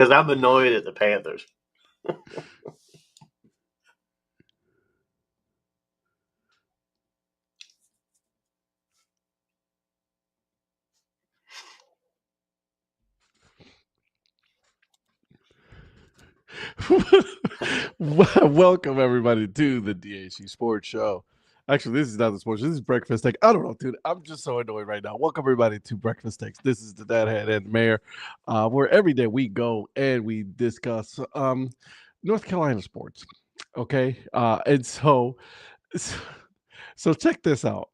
Because I'm annoyed at the Panthers. Welcome everybody to the DHC Sports Show. Actually, this is not the sports. This is Breakfast Takes. I don't know, dude. I'm just so annoyed right now. Welcome everybody to Breakfast Takes. This is the Dad Head and Mayor, where every day we go and we discuss North Carolina sports. Okay, and so check this out.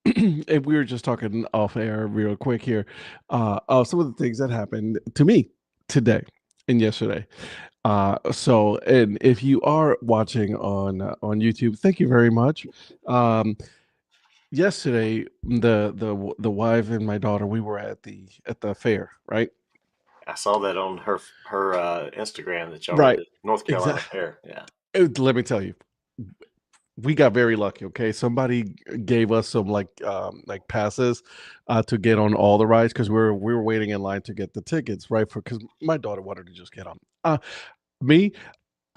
And we were just talking off air real quick here of some of the things that happened to me today and yesterday. And if you are watching on YouTube, thank you very much. Yesterday, the wife and my daughter, we were at the fair, right? I saw that on her Instagram that y'all were at Right. the North Carolina Exactly. Fair. Yeah. Let me tell you, we got very lucky. Okay, somebody gave us some like passes to get on all the rides because we were waiting in line to get the tickets, right? Because my daughter wanted to just get on. Me,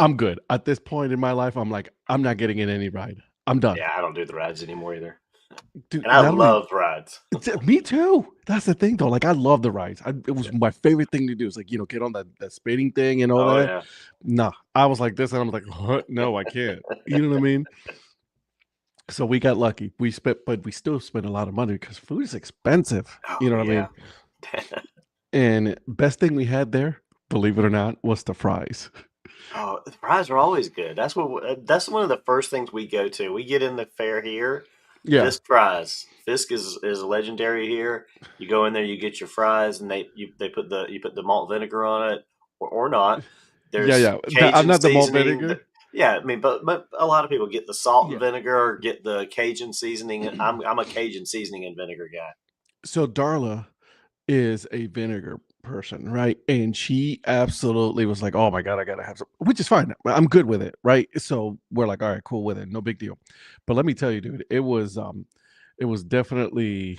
I'm good. At this point in my life, I'm like, I'm not getting in any ride. I'm done. Yeah, I don't do the rides anymore either. Dude, And I not only love rides. me too. That's the thing though. Like I love the rides. It was Yeah. my favorite thing to do. It's like, get on that spinning thing and all Oh, that. yeah. Nah, I was like this and I'm like, what? No, I can't. You know what I mean? So we got lucky. But we still spent a lot of money because food is expensive. Oh, You know what I yeah. mean? And best thing we had there, believe it or not, was the fries. Oh, the fries are always good. That's one of the first things we go to. We get in the fair here. Yeah. Fisk fries. Fisk is legendary here. You go in there, you get your fries, and they put the malt vinegar on it, or not. Yeah, There's yeah. I'm Cajun not the malt seasoning. vinegar. Yeah, I mean, but a lot of people get the salt and Yeah. vinegar, or get the Cajun seasoning. I'm a Cajun seasoning and vinegar guy. So Darla is a vinegar person, right? And she absolutely was like, "Oh my god, I gotta have some," which is fine. I'm good with it, right? So we're like, "All right, cool with it, no big deal." But let me tell you, dude, it was definitely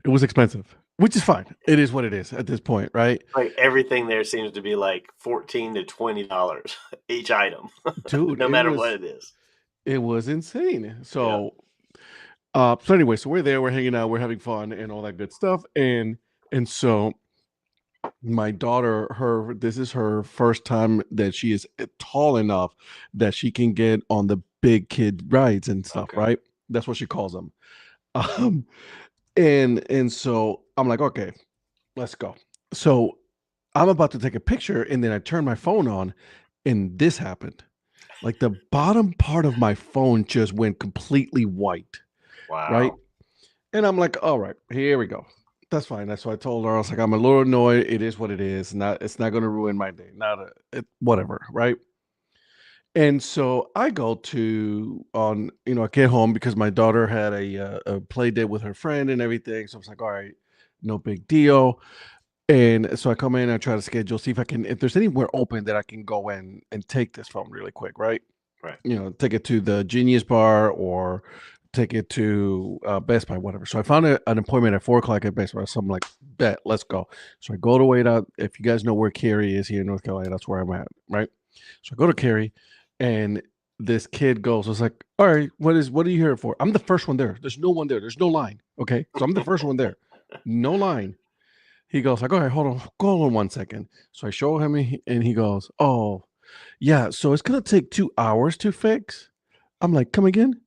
it was expensive, which is fine. It is what it is at this point, right? Like everything there seems to be like $14 to $20 each item, Dude, no matter what it is. it was insane. Yeah. So anyway, so we're there, we're hanging out, we're having fun and all that good stuff. And so my daughter, this is her first time that she is tall enough that she can get on the big kid rides and stuff, Okay. right? That's what she calls them. Um, and so I'm like, okay, let's go. So I'm about to take a picture, and then I turn my phone on, and this happened. Like the bottom part of my phone just went completely white, right? Wow. And I'm like, all right, here we go. That's fine. That's what I told her. I was like, I'm a little annoyed. It is what it is. It's not going to ruin my day. Whatever, right? And so I go to I get home because my daughter had a play date with her friend and everything. So I was like, all right, no big deal. And so I come in, I try to schedule, see if there's anywhere open that I can go in and take this phone really quick, right? Right. Take it to the Genius Bar or take it to Best Buy, whatever. So I found an appointment at 4 o'clock at Best Buy. So I'm like, bet, let's go. So I go to wait out. If you guys know where Cary is here in North Carolina, that's where I'm at, right? So I go to Cary, and this kid goes, I was like, all right, what are you here for? I'm the first one there. There's no one there. There's no line. Okay. So I'm the first one there. No line. He goes like, all right, hold on 1 second. So I show him and he goes, oh, yeah, so it's gonna take 2 hours to fix. I'm like, come again?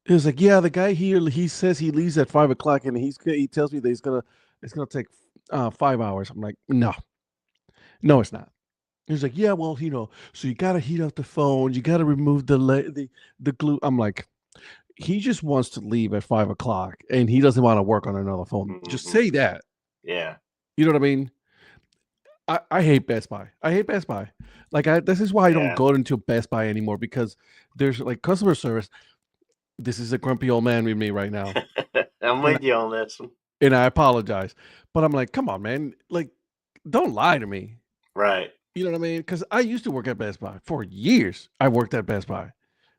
He was like, yeah, the guy here, he says he leaves at 5 o'clock and he tells me that it's gonna take 5 hours. I'm like, no, it's not. He was like, yeah, well, so you gotta heat up the phone, you gotta remove the glue. I'm like, he just wants to leave at 5 o'clock and he doesn't want to work on another phone. Just Mm-hmm. say that. Yeah. You know what I mean? I hate Best Buy. I hate Best Buy. This is why I don't Yeah. go into Best Buy anymore because there's like customer service. This is a grumpy old man with me right now, I'm and with you on this one. and I apologize, but I'm like, come on, man, like, don't lie to me. Right. You know what I mean? Because I used to work at Best Buy for years. I worked at Best Buy,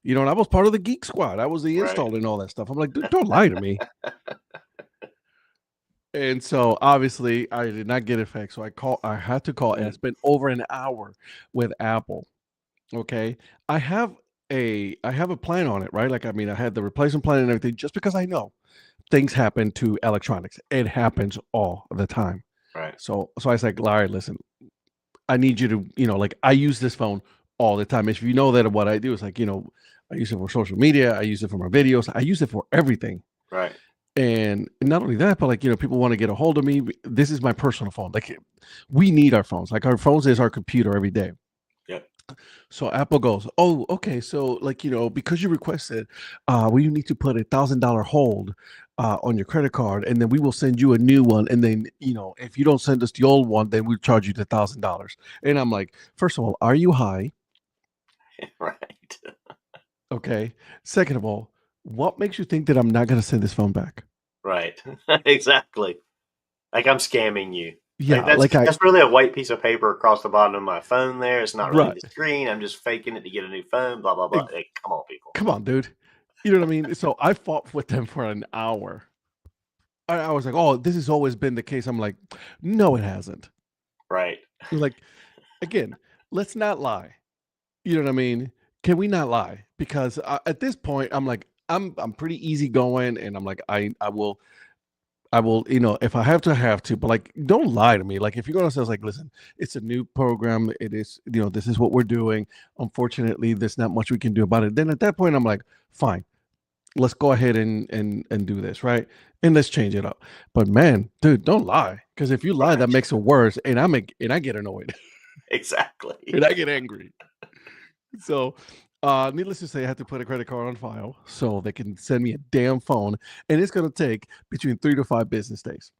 and I was part of the Geek Squad. I was the Right. install and all that stuff. I'm like, dude, don't lie to me. And so obviously I did not get it fixed. So I had to call and I spent over an hour with Apple. Okay. I have a plan on it, right? Like, I mean, I had the replacement plan and everything just because I know things happen to electronics. It happens all the time. Right. So I was like, Larry, listen, I need you to, like I use this phone all the time. If you know that what I do is like, I use it for social media, I use it for my videos, I use it for everything. Right. And not only that, but like, people want to get a hold of me. This is my personal phone. Like, we need our phones. Like, our phones is our computer every day. Yep. So Apple goes, oh, okay. So like, because you requested, we need to put $1,000 hold on your credit card, and then we will send you a new one. And then, if you don't send us the old one, then we'll charge you the $1,000. And I'm like, first of all, are you high? Right. Okay. Second of all, what makes you think that I'm not going to send this phone back? Right. Exactly. Like I'm scamming you. Yeah, That's really a white piece of paper across the bottom of my phone there. It's not really right. the screen. I'm just faking it to get a new phone, blah, blah, blah. Hey, come on, people. Come on, dude. You know what I mean? So I fought with them for an hour. I was like, oh, this has always been the case. I'm like, no, it hasn't. Right. Like, again, let's not lie. You know what I mean? Can we not lie? Because at this point, I'm like, I'm pretty easygoing, and I'm like, I will, if I have to, but like, don't lie to me. Like, if you're gonna say, like, listen, it's a new program, it is, this is what we're doing. Unfortunately, there's not much we can do about it. Then at that point, I'm like, fine, let's go ahead and do this, right? And let's change it up. But man, dude, don't lie, because if you lie, that makes it worse, and I get annoyed. Exactly. And I get angry. So, needless to say, I had to put a credit card on file so they can send me a damn phone, and it's going to take between 3 to 5 business days.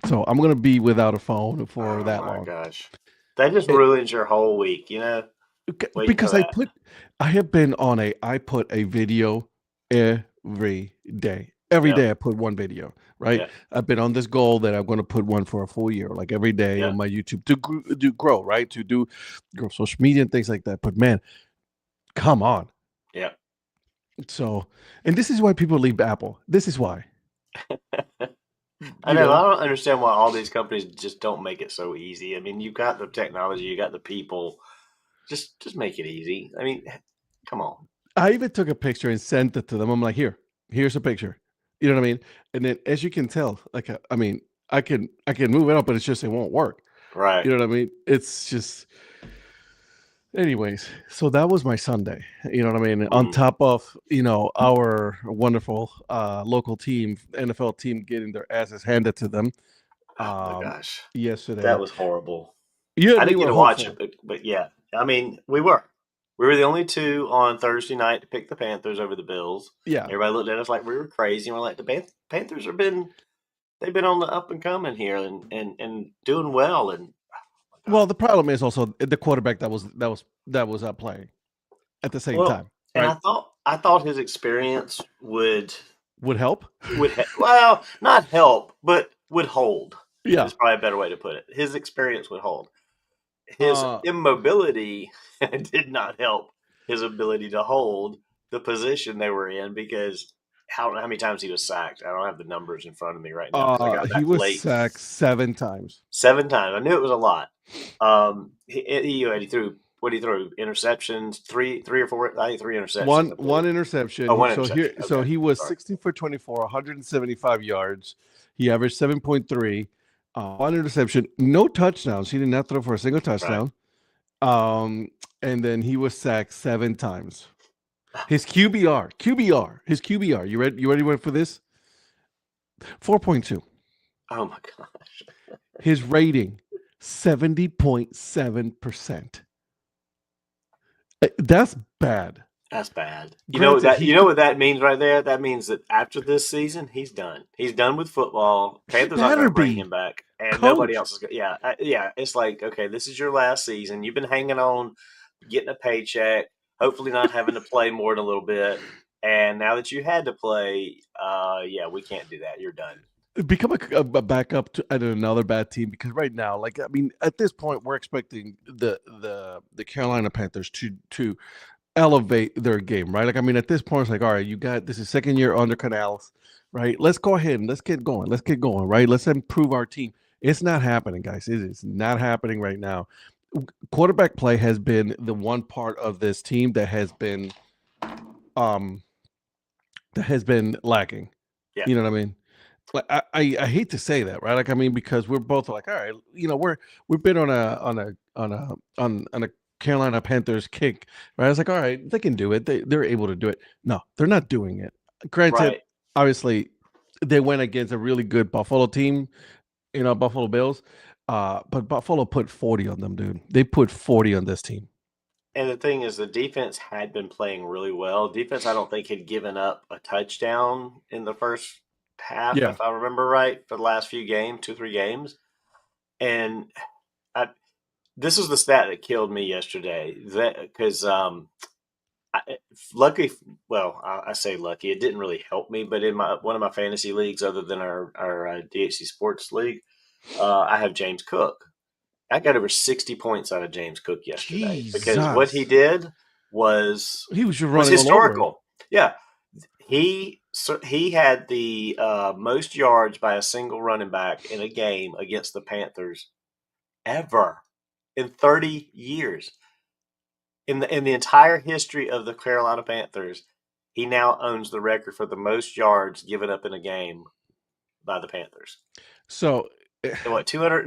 So I'm going to be without a phone for that long. Oh my gosh, that just ruins your whole week, Because I put a video every day. Every day I put one video, right? Yeah. I've been on this goal that I'm going to put one for a full year, like every day on my YouTube to grow, right? To grow social media and things like that. But man, come on. Yeah. So, and this is why people leave Apple. This is why. I know. I don't understand why all these companies just don't make it so easy. I mean, you got the technology, you got the people. Just make it easy. I mean, come on. I even took a picture and sent it to them. I'm like, here's a picture. You know what I mean? And then, as you can tell, like, I mean, I can move it up, but it's just, it won't work. Right. You know what I mean? It's just, anyways. So that was my Sunday. You know what I mean? On top of, our wonderful local team, NFL team, getting their asses handed to them. Oh my gosh. Yesterday. That was horrible. Yeah, I didn't get to watch it, but yeah. I mean, we were the only two on Thursday night to pick the Panthers over the Bills. Yeah. Everybody looked at us like we were crazy, and we're like, the Panthers they've been on the up and coming here and doing well. And well, the problem is also the quarterback that was playing at the same time. And right? I thought his experience would help. Well, not help, but would hold. Yeah, is probably a better way to put it. His experience would hold. His immobility did not help his ability to hold the position they were in, because I don't know how many times he was sacked. I don't have the numbers in front of me right now. He was sacked 7 times. 7 times. I knew it was a lot. He threw. What did he throw? Interceptions, 3 or 4. I think 3 interceptions. One interception. So he was 16 for 24, 175 yards. He averaged 7.3. 1 interception, no touchdowns. He did not throw for a single touchdown. Right. And then he was sacked 7 times. His QBR. You ready for this? 4.2. Oh my gosh. His rating, 70.7%. That's bad. That's bad. You know what that means right there? That means that after this season, he's done. He's done with football. Panthers aren't going to bring him back, and nobody else is. Yeah. It's like, okay, this is your last season. You've been hanging on, getting a paycheck, hopefully not having to play more than a little bit. And now that you had to play, we can't do that. You're done. Become a backup to another bad team, because right now, like, I mean, at this point, we're expecting the Carolina Panthers to elevate their game, right? Like, I mean, at this point, it's like, all right, this is second year under Canales. right? Let's go ahead and let's get going. Let's get going, right? Let's improve our team. It's not happening, guys. It is not happening right now. Quarterback play has been the one part of this team um that has been lacking. Yeah. You know what I mean? Like I hate to say that, right? Like I mean, because we're both like, all right, we've been on a Carolina Panthers kick, right? It's like, all right, they can do it. They're able to do it. No, they're not doing it. Granted, Right. obviously, they went against a really good Buffalo team, Buffalo Bills. But Buffalo put 40 on them, dude. They put 40 on this team. And the thing is, the defense had been playing really well. Defense, I don't think, had given up a touchdown in the first half, Yeah. if I remember right, for the last few games, 2-3 games. And this was the stat that killed me yesterday. Because lucky, well, I say lucky. It didn't really help me, but in one of my fantasy leagues, other than our DHC Sports League, I have James Cook. I got over 60 points out of James Cook yesterday because what he did was historical. Yeah, he had the most yards by a single running back in a game against the Panthers ever in 30 years. In the entire history of the Carolina Panthers, he now owns the record for the most yards given up in a game by the Panthers. So what, 200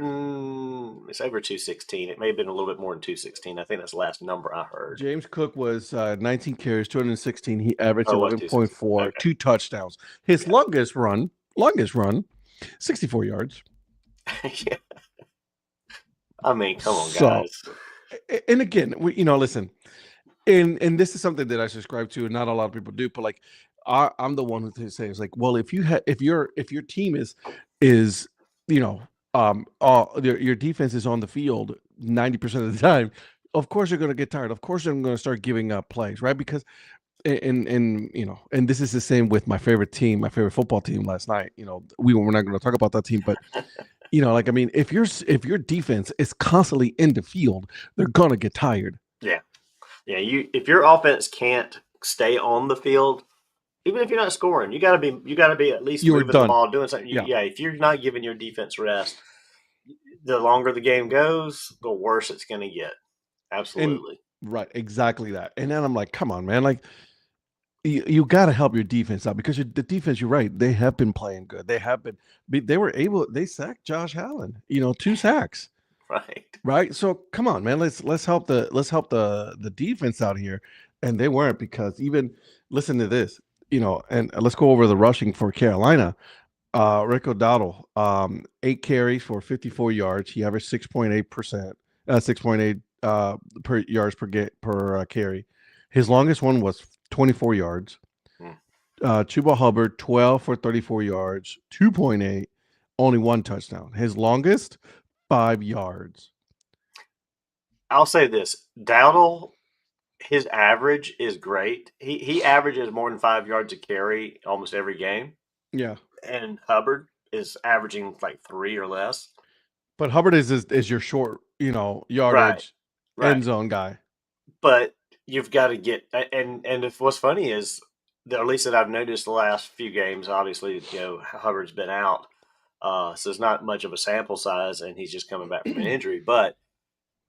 it's over 216. It may have been a little bit more than 216. I think that's the last number I heard. James Cook was 19 carries, 216. He averaged 11.4, okay. 2 touchdowns. His longest run, 64 yards. Yeah. I mean, come on, guys. And again, listen, and this is something that I subscribe to, and not a lot of people do, but like I'm the one who says like, well, if your team is your defense is on the field 90% of the time, of course you're going to get tired. Of course they're going to start giving up plays, right? Because and this is the same with my favorite football team last night. We're not going to talk about that team, but like, I mean, if your defense is constantly in the field, they're going to get tired. Yeah. If your offense can't stay on the field, even if you're not scoring, you got to be at least moving the ball, doing something. Yeah. If you're not giving your defense rest, the longer the game goes, the worse it's going to get. Absolutely. Right. Exactly that. And then I'm like, come on, man. Like, you got to help your defense out because the defense, you're right. They have been playing good. They sacked Josh Allen, 2 sacks. Right. So come on, man. Let's help the defense out here. And they weren't, because even listen to this. And let's go over the rushing for Carolina. Rico Dowdle, 8 carries for 54 yards. He averaged 6.8%, 6.8 per yards per carry. His longest one was 24 yards. Chuba Hubbard, 12 for 34 yards, 2.8, only 1 touchdown. His longest, 5 yards. I'll say this: Dowdle, his average is great. He averages more than 5 yards a carry almost every game. Yeah. And Hubbard is averaging like 3 or less. But Hubbard is your short, yardage end zone guy. But you've got to get and if what's funny is, at least that I've noticed the last few games, obviously, Hubbard's been out. So it's not much of a sample size, and he's just coming back from an injury. But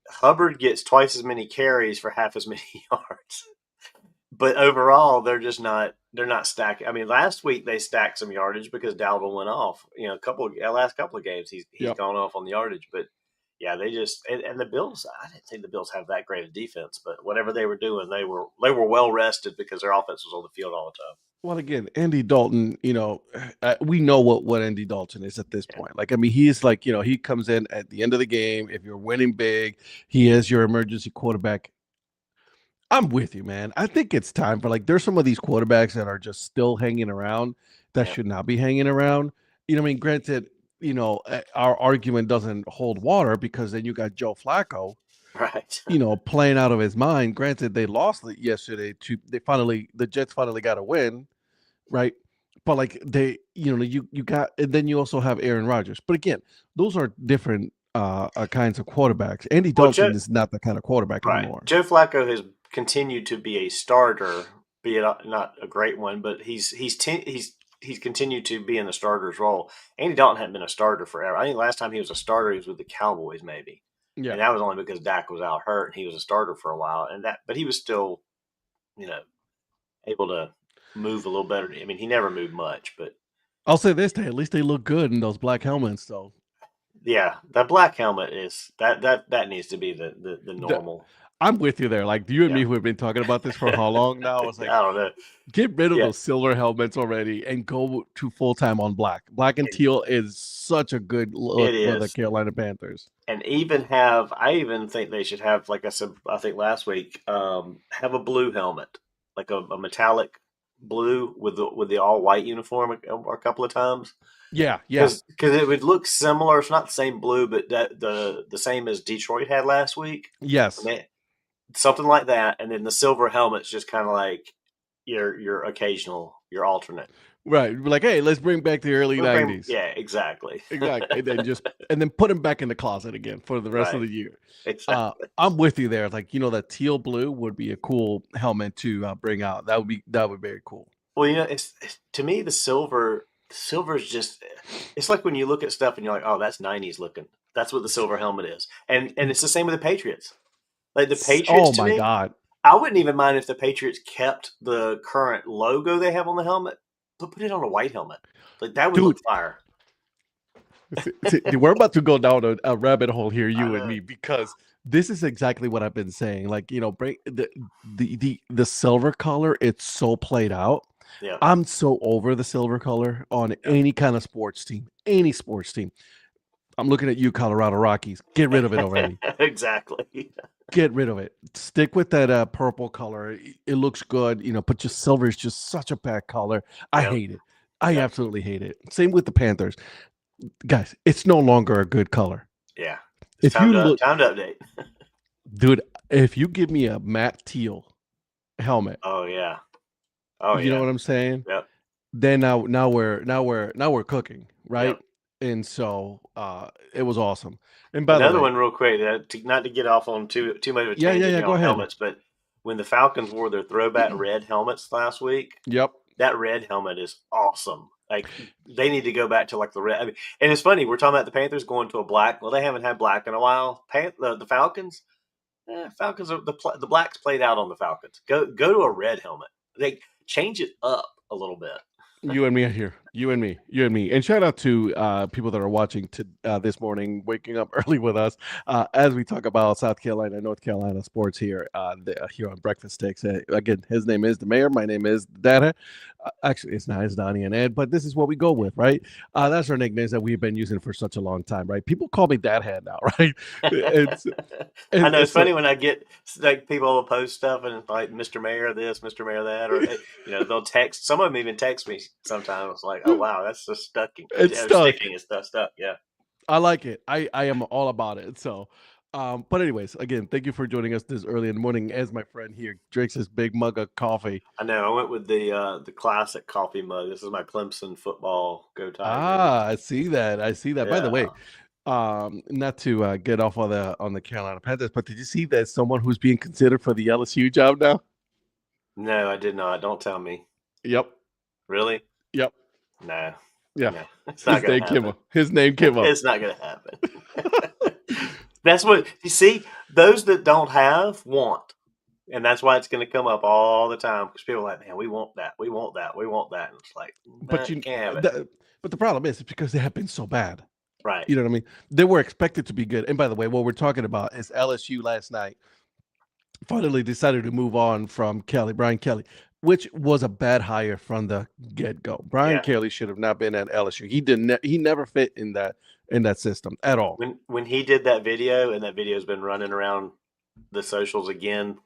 Hubbard gets twice as many carries for half as many yards. But overall, they're not stacking. I mean, last week they stacked some yardage because Dowdle went off. Last couple of games he's gone off on the yardage. But yeah, they just and the Bills. I didn't think the Bills have that great a defense, but whatever they were doing, they were well rested because their offense was on the field all the time. Well, again, Andy Dalton, we know what Andy Dalton is at this point. Like, I mean, he is like, he comes in at the end of the game. If you're winning big, he is your emergency quarterback. I'm with you, man. I think it's time for, like, there's some of these quarterbacks that are just still hanging around that should not be hanging around. I mean, granted, our argument doesn't hold water because then you got Joe Flacco, right? Playing out of his mind. Granted, they lost yesterday. The Jets finally got a win, right? But like you got, and then you also have Aaron Rodgers. But again, those are different kinds of quarterbacks. Andy Dalton is not the kind of quarterback anymore. Joe Flacco has continued to be a starter, be it not a great one, but he's he's continued to be in the starter's role. Andy Dalton hadn't been a starter forever. I think last time he was a starter, he was with the Cowboys, maybe. Yeah. And that was only because Dak was out hurt and he was a starter for a while. But he was still, able to move a little better. I mean, he never moved much, but I'll say this: at least they look good in those black helmets, though. Yeah, that black helmet is that needs to be the normal. I'm with you there. Like you and me, who have been talking about this for how long now? It's like I don't know. Get rid of those silver helmets already and go to full time on black. Black and teal is such a good look for the Carolina Panthers. And I even think they should have, like I said, I think last week, have a blue helmet, like a metallic blue with the all white uniform a couple of times. Yeah. Because it would look similar. It's not the same blue, but the same as Detroit had last week. Yes. Something like that, and then the silver helmet's just kind of like your occasional, your alternate. Right. Like, hey, let's bring back the early 90s. Yeah, exactly. Exactly. And then put them back in the closet again for the rest of the year. Exactly. I'm with you there. Like, that teal blue would be a cool helmet to bring out. That would be very cool. Well, it's to me, the silver is just, it's like when you look at stuff and you're like, oh, that's 90s looking. That's what the silver helmet is. And it's the same with the Patriots. Like the Patriots, oh my God! I wouldn't even mind if the Patriots kept the current logo they have on the helmet, but put it on a white helmet. Like that would look fire. We're about to go down a rabbit hole here, you and me, because this is exactly what I've been saying. Like, bring the silver color. It's so played out. Yeah, I'm so over the silver color on any kind of sports team, any sports team. I'm looking at you, Colorado Rockies. Get rid of it already. Exactly. Get rid of it. Stick with that purple color. It looks good, but just silver is just such a bad color. I hate it. I absolutely hate it. Same with the Panthers. Guys, it's no longer a good color. Yeah. It's time to update. Dude, if you give me a matte teal helmet. Oh yeah. You know what I'm saying? Yep. Then now we're cooking, right? Yep. And so it was awesome. And by another the way, one real quick, not to get off on too much of a tangent on helmets, but when the Falcons wore their throwback red helmets last week, that red helmet is awesome. Like they need to go back to like the red. I mean, and it's funny, we're talking about the Panthers going to a black. Well, they haven't had black in a while. The Falcons, Falcons are the blacks played out on the Falcons. Go to a red helmet. They change it up a little bit. You and me are here. You and me. And shout out to people that are watching this morning, waking up early with us as we talk about South Carolina, North Carolina sports here here on Breakfast Sticks. Again, his name is the Mayor. My name is Data. Actually, it's not. It's Donnie and Ed, but this is what we go with, right? That's our nicknames that we've been using for such a long time, right? People call me Dad Head now, right? I know it's funny when I get like people will post stuff and like Mr. Mayor this, Mr. Mayor that, or they'll text. Some of them even text me sometimes. It's like, oh wow, that's just sticking. It's stuck. Yeah, I like it. I am all about it. So. But anyways, again, thank you for joining us this early in the morning as my friend here drinks his big mug of coffee. I know. I went with the classic coffee mug. This is my Clemson football Go Tigers. I see that. Yeah. By the way, not to get off on the Carolina Panthers, but did you see that someone who's being considered for the LSU job now? No, I did not. Don't tell me. Yep. Really? Yep. No. Yeah. No, his name came up. It's not going to happen. That's what you see. Those that don't have want, and that's why it's going to come up all the time because people are like, man, we want that, we want that, we want that, and it's like, but you can't have it. But the problem is, it's because they have been so bad, right? You know what I mean? They were expected to be good. And by the way, what we're talking about is LSU last night finally decided to move on from Brian Kelly, which was a bad hire from the get-go. Brian Kelly should have not been at LSU. He never fit in that system at all. When he did that video, and that video's been running around the socials again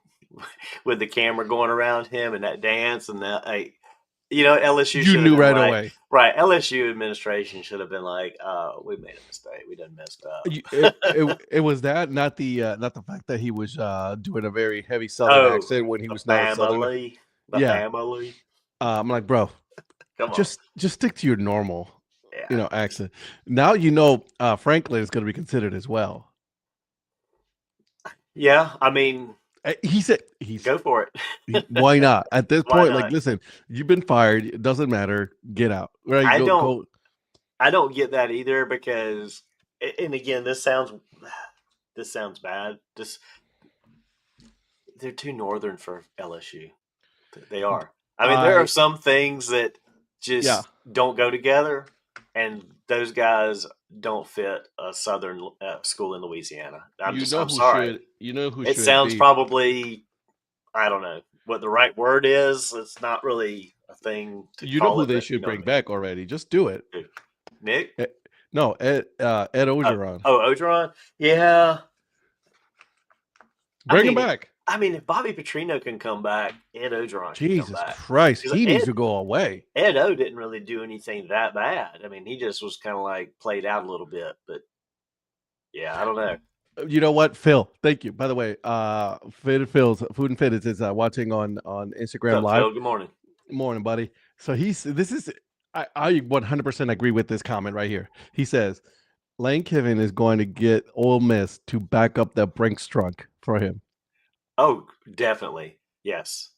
with the camera going around him and that dance and that, LSU. You knew right away, right? LSU administration should have been like, "We made a mistake. We done messed up." It was that, not the fact that he was doing a very heavy Southern accent when he was not a Southerner. Family. I'm like, bro, just stick to your normal. Yeah. Accent. Now Franklin is going to be considered as well. Yeah, I mean, He said he's Go for it. why not? At this Why point, like, not? listen, you've been fired. It doesn't matter. Get out. Right? I Go don't. go. I don't get that either because, and again, this sounds bad. Just they're too northern for LSU. They are. I mean, there are I some things that yeah. just don't go together, and those guys don't fit a southern school in Louisiana. I'm sorry. You know who It should sounds be. probably, I don't know what the right word is. It's not really a thing to You know call who it, they but you should know what bring I mean. back already. Just do it. Nick? Eh, No, Ed Ogeron. Ogeron? Yeah. I Bring him mean, back. if Bobby Petrino can come back, Ed Ogeron can come Jesus back. Christ, Because he needs to go away. Ed O didn't really do anything that bad. I mean, he just was kind of like played out a little bit. But yeah, I don't know. You know what, Phil? Thank you. By the way, Phil's Food and Fit is watching on What's Instagram up, Live. Phil? Good morning. Morning, buddy. So I 100% agree with this comment right here. He says Lane Kiffin is going to get Ole Miss to back up that Brinks trunk for him. Oh, definitely. Yes.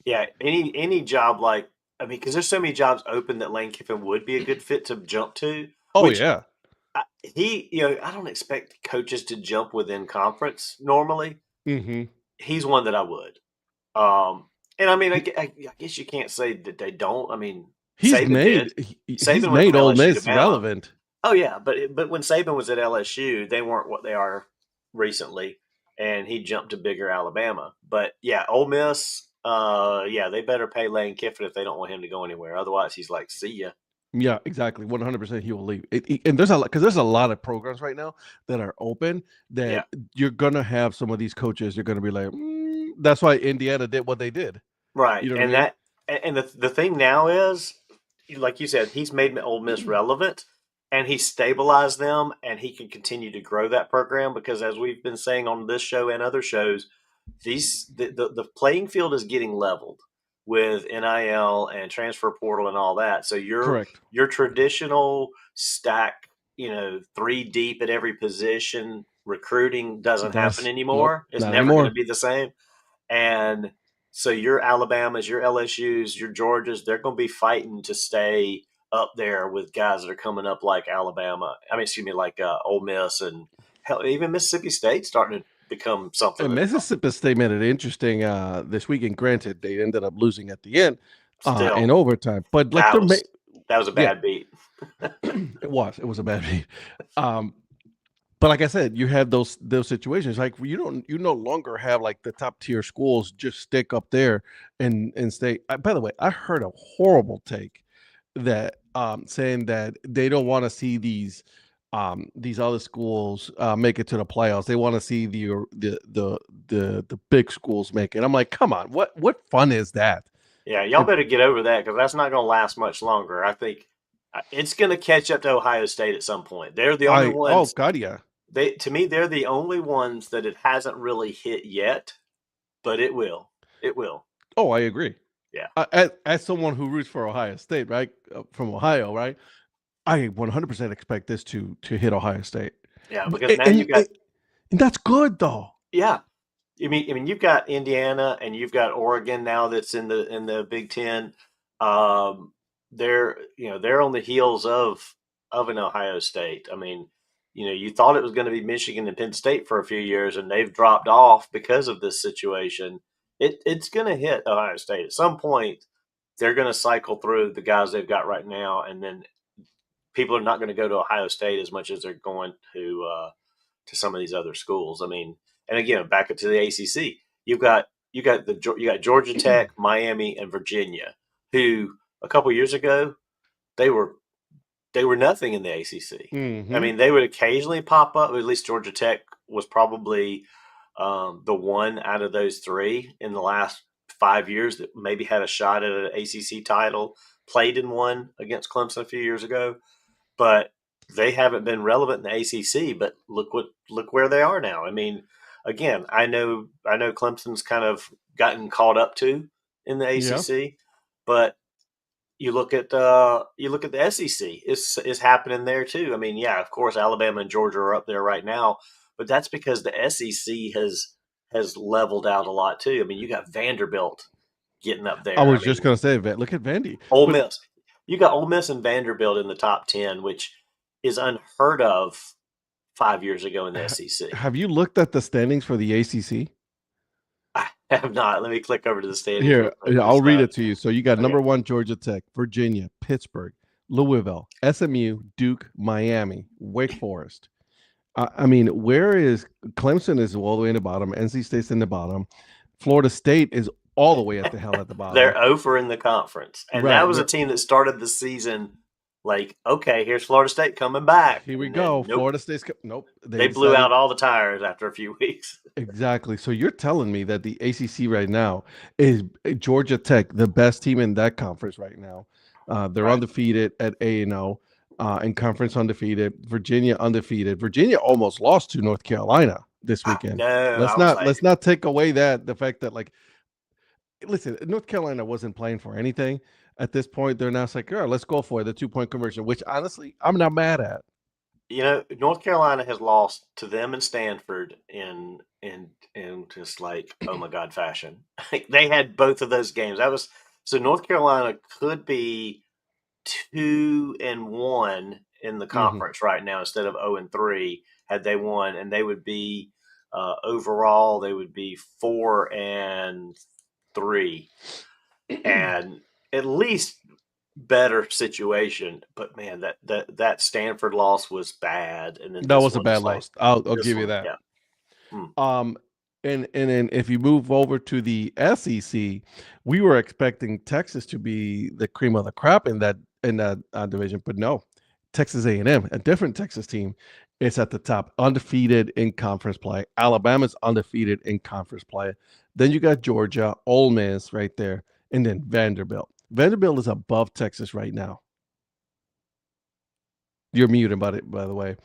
Yeah. Any job because there's so many jobs open that Lane Kiffin would be a good fit to jump to. Oh Which yeah. I don't expect coaches to jump within conference normally. Mm-hmm. He's one that I would. And I mean, I guess you can't say that they don't. I mean, He's Saban did. he's Saban went from made Ole LSU to Miss Bama. relevant. Oh yeah, but when Saban was at LSU, they weren't what they are recently, and he jumped to bigger Alabama. But yeah, Ole Miss, they better pay Lane Kiffin if they don't want him to go anywhere. Otherwise, he's like, see ya. Yeah, exactly. 100% he will leave. And there's a lot of programs right now that are open that you're gonna have some of these coaches. You're gonna be like, that's why Indiana did what they did. Right, You know and what I mean? the thing now is, like you said, he's made Ole Miss relevant, and he stabilized them, and he can continue to grow that program because, as we've been saying on this show and other shows, the playing field is getting leveled with NIL and transfer portal and all that. So Correct. your traditional stack, three deep at every position recruiting doesn't happen anymore. Nope, It's not never going to anymore. be the same. And so your Alabamas, your LSUs, your Georgias, they're going to be fighting to stay up there with guys that are coming up like Alabama. Like Ole Miss and hell, even Mississippi State starting to become something. And Mississippi State made it interesting this weekend. Granted, they ended up losing at the end in overtime, but like that was a bad beat. It was a bad beat. But like I said, you have those situations like you no longer have like the top tier schools just stick up there and stay. By the way, I heard a horrible take that saying that they don't want to see these other schools make it to the playoffs. They want to see the big schools make it. I'm like, come on, what fun is that? Yeah, y'all better get over that because that's not going to last much longer. I think it's going to catch up to Ohio State at some point. They're the only ones. Oh God, yeah. To me, they're the only ones that it hasn't really hit yet, but it will. It will. Oh, I agree. Yeah. As someone who roots for Ohio State, right, from Ohio, right, I 100% expect this to hit Ohio State. Yeah, because now you've got, and that's good though. Yeah, I mean, you've got Indiana and you've got Oregon now that's in the Big Ten. They're on the heels of an Ohio State. I mean, you thought it was going to be Michigan and Penn State for a few years, and they've dropped off because of this situation. It's going to hit Ohio State at some point. They're going to cycle through the guys they've got right now, and then people are not going to go to Ohio State as much as they're going to some of these other schools. I mean, and again, back up to the ACC, you got Georgia Tech, Miami, and Virginia, who a couple years ago they were nothing in the ACC. Mm-hmm. I mean, they would occasionally pop up. At least Georgia Tech was probably the one out of those three in the last 5 years that maybe had a shot at an ACC title, played in one against Clemson a few years ago, but they haven't been relevant in the ACC. But look where they are now. I mean, again, I know Clemson's kind of gotten caught up to in the ACC, but you look at the SEC, it's happening there too. I mean, yeah, of course, Alabama and Georgia are up there right now, but that's because the SEC has has leveled out a lot too. I mean, you got Vanderbilt getting up I there. was just gonna say, look at Vandy. Ole But Miss. You got Ole Miss and Vanderbilt in the top 10, which is unheard of 5 years ago in the SEC. have you looked at the standings for the ACC? I have not. Let me click over to the standings real Here, quick. I'll read it to you. So you got Okay. number 1 Georgia Tech, Virginia, Pittsburgh, Louisville, SMU, Duke, Miami, Wake Forest. I mean, where is Clemson is all the way in the bottom. NC State's in the bottom. Florida State is all the way at the hell at the bottom. They're over in the conference. And that was a team that started the season like, okay, here's Florida State coming back. Here we go. Nope. Florida State's nope. They blew out all the tires after a few weeks. Exactly. So you're telling me that the ACC right now is Georgia Tech, the best team in that conference right now. They're undefeated at 8-0. In conference undefeated. Virginia undefeated. Virginia almost lost to North Carolina this weekend. Let's not take away the fact that, like, listen, North Carolina wasn't playing for anything at this point. They're now like, all right, let's go for it. The 2-point conversion, which honestly I'm not mad at. You know, North Carolina has lost to them and Stanford in just like, oh my God, fashion. They had both of those games. So North Carolina could be 2-1 in the conference right now instead of 0-3 had they won, and they would be overall they would be 4-3, and at least better situation. But man, that Stanford loss was bad, and then that was a bad loss. I'll give you that. Yeah. And then if you move over to the SEC, we were expecting Texas to be the cream of the crop in that division, but no, Texas A&M, a different Texas team, is at the top, undefeated in conference play. Alabama's undefeated in conference play. Then you got Georgia, Ole Miss right there, and then Vanderbilt. Vanderbilt is above Texas right now. You're muted about it, by the way.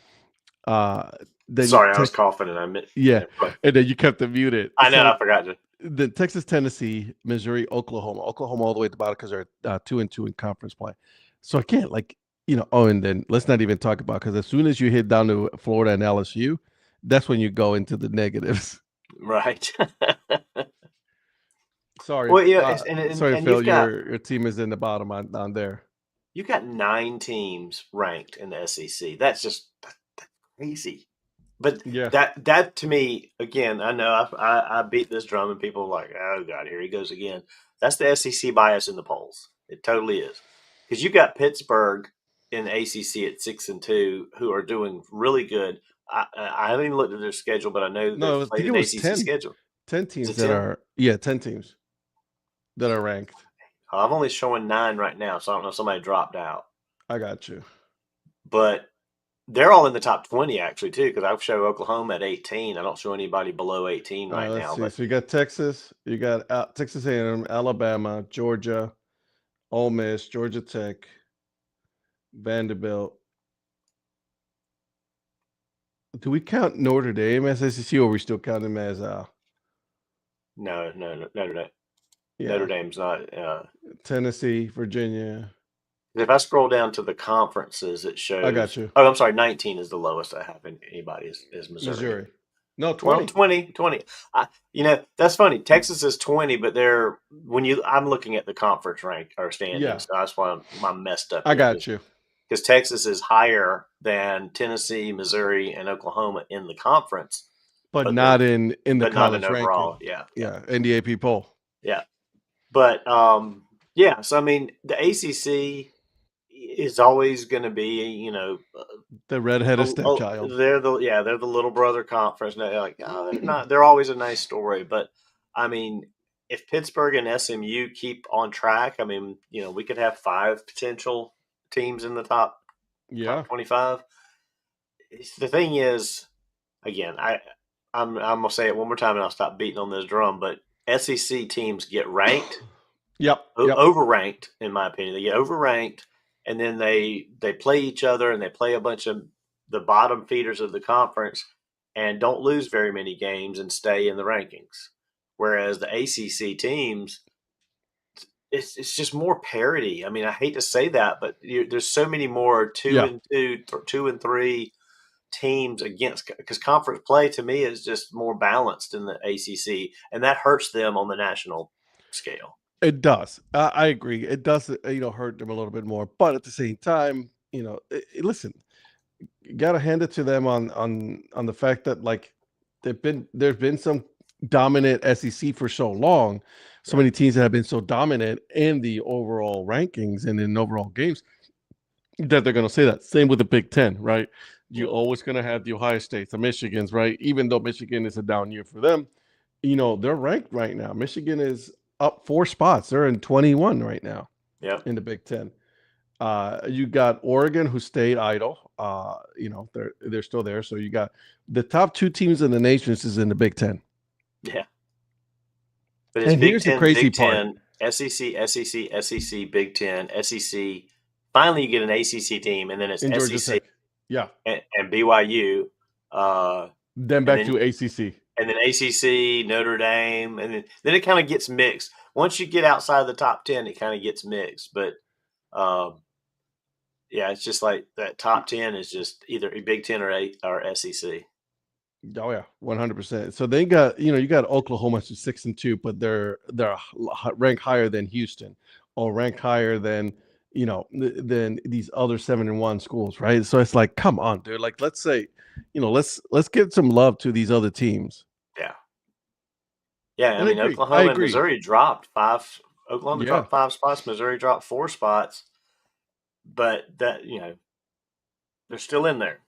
Sorry, I was coughing and I meant. Yeah, and then you kept it muted. I know, I forgot to. The Texas, Tennessee, Missouri, Oklahoma all the way at the bottom because they're 2-2 in conference play. So again, like, you know, and then let's not even talk about, because as soon as you hit down to Florida and LSU, that's when you go into the negatives. Right. Sorry. Well, yeah, sorry, Phil. Your team is in the bottom down there. You got 9 teams ranked in the SEC. That's crazy. But yeah, that to me, again, I know I beat this drum and people are like, oh God, here he goes again. That's the SEC bias in the polls. It totally is. Because you got Pittsburgh in the ACC at 6-2 who are doing really good. I haven't even looked at their schedule, but I know they've played an ACC schedule. 10 teams that are 10 teams that are ranked. I'm only showing 9 right now, so I don't know if somebody dropped out. I got you. But they're all in the top 20 actually too, because I show Oklahoma at 18. I don't show anybody below 18 right now. But... So you got Texas, you got Texas A&M, Alabama, Georgia, Ole Miss, Georgia Tech, Vanderbilt. Do we count Notre Dame as SEC, or are we still count them as? No, Notre Dame. Yeah. Notre Dame's not. Tennessee, Virginia. If I scroll down to the conferences, it shows. I got you. Oh, I'm sorry. 19 is the lowest I have in anybody is Missouri. No, 20. Well, 20. You know, that's funny. Texas is 20, but I'm looking at the conference rank or standings. Yeah. So that's why I'm messed up. I got you. Because Texas is higher than Tennessee, Missouri, and Oklahoma in the conference, but not in the college not in overall. Ranking. Yeah, in the AP poll. Yeah, but yeah. So I mean, the ACC is always going to be, you know, the redheaded stepchild. They're the little brother conference. And they're like, oh, they're not. They're always a nice story, but I mean, if Pittsburgh and SMU keep on track, I mean, you know, we could have 5 potential teams in the top 25. The thing is, again, I'm gonna say it one more time and I'll stop beating on this drum, but SEC teams get ranked. Overranked, in my opinion. They get overranked, and then they play each other and they play a bunch of the bottom feeders of the conference and don't lose very many games and stay in the rankings. Whereas the ACC teams, it's just more parity. I mean, I hate to say that, but there's so many more 2-2, 2-3 teams against, because conference play to me is just more balanced in the ACC, and that hurts them on the national scale. It does. I agree. It does, hurt them a little bit more. But at the same time, listen, you got to hand it to them on the fact that like there's been some dominant SEC for so long, so many teams that have been so dominant in the overall rankings and in overall games that they're going to say that. Same with the Big Ten, right? You're always going to have the Ohio States, the Michigans, right? Even though Michigan is a down year for them, they're ranked right now. Michigan is up 4 spots. They're in 21 right now. Yeah, in the Big Ten. You got Oregon, who stayed idle. They're still there. So you got the top 2 teams in the nation is in the Big Ten. Yeah. But it's Big Ten, the crazy Big Ten, part. SEC, Big Ten, SEC. Finally, you get an ACC team, and then it's SEC. Yeah. And BYU. Then back to ACC. And then ACC, Notre Dame, and then it kind of gets mixed. Once you get outside of the top 10, it kind of gets mixed. But, it's just like that top 10 is just either a Big Ten or SEC. Oh yeah, 100%. So they got, you got Oklahoma to 6-2, but they're ranked higher than Houston, or ranked higher than than these other 7-1 schools, right? So it's like, come on, dude. Like, let's say, let's give some love to these other teams. Yeah. Yeah, I mean, Oklahoma and Missouri dropped 5. Oklahoma dropped 5 spots. Missouri dropped 4 spots. But that, they're still in there.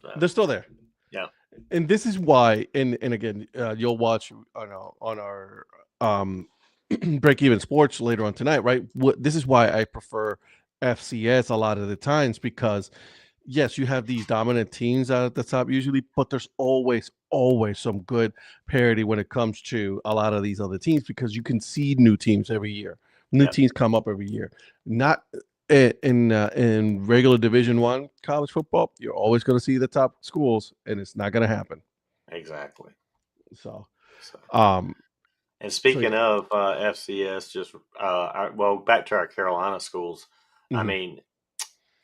So, they're still there. Yeah. And this is why, and again, you'll watch on our Break Even Sports later on tonight, right? This is why I prefer FCS a lot of the times, because yes, you have these dominant teams out at the top usually, but there's always some good parity when it comes to a lot of these other teams, because you can see new teams every year. New teams come up every year. Not in regular Division I college football, you're always going to see the top schools, and it's not going to happen. Exactly. So and speaking of FCS, just back to our Carolina schools. Mm-hmm. I mean,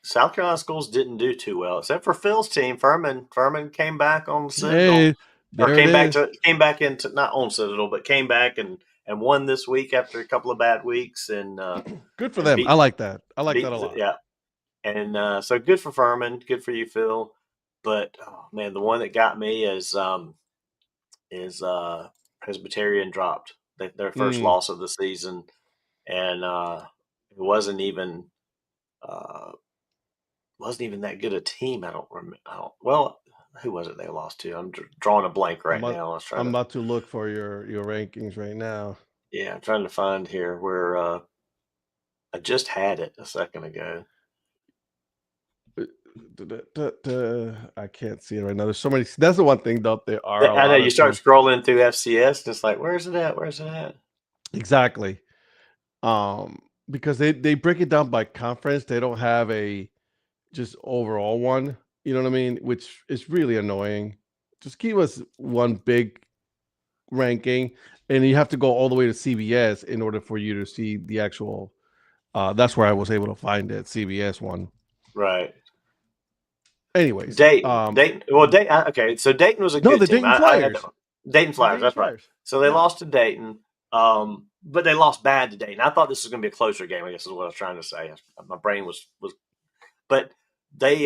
South Carolina schools didn't do too well, except for Phil's team, Furman. Furman came back on Citadel, came back into not on Citadel, but came back and won this week after a couple of bad weeks. And good for them. I like that. I like that a lot. Yeah, and so good for Furman. Good for you, Phil. But oh man, the one that got me is Presbyterian dropped their first loss of the season, and it wasn't even that good a team. I don't remember. Well, who was it they lost to? I'm drawing a blank right now. I'm about to look for your rankings right now. Yeah, I'm trying to find here where I just had it a second ago. I can't see it right now. There's so many. That's the one thing though. There are. I know you start scrolling through FCS, and it's like, where's it at? Where's it at? Exactly. Because they break it down by conference. They don't have a just overall one. You know what I mean? Which is really annoying. Just give us one big ranking, and you have to go all the way to CBS in order for you to see the actual. That's where I was able to find it, CBS one. Right. Anyways, Dayton. Well, Dayton. Okay, so Dayton was a good team. Dayton Flyers. Dayton Flyers. That's right. So they lost to Dayton, but they lost bad to Dayton. I thought this was going to be a closer game. I guess is what I was trying to say. My brain was, but they,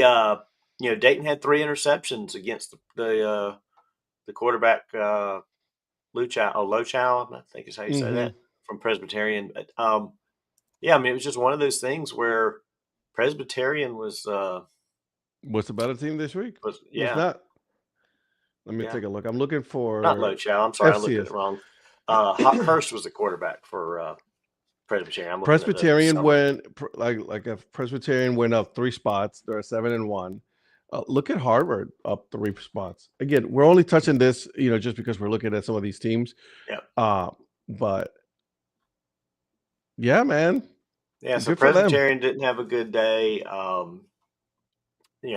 Dayton had 3 interceptions against the quarterback Lochow. I think is how you say that, from Presbyterian. But I mean, it was just one of those things where Presbyterian was. What's the better team this week? Let me take a look. I'm looking for not Lochow. I'm sorry, FCS. I looked at it wrong. Hurst was the quarterback for Presbyterian. Presbyterian went like if Presbyterian went up 3 spots. They're 7-1. Look at Harvard up 3 spots. Again, we're only touching this, just because we're looking at some of these teams. Yeah. But yeah, man. Yeah. So Presbyterian didn't have a good day.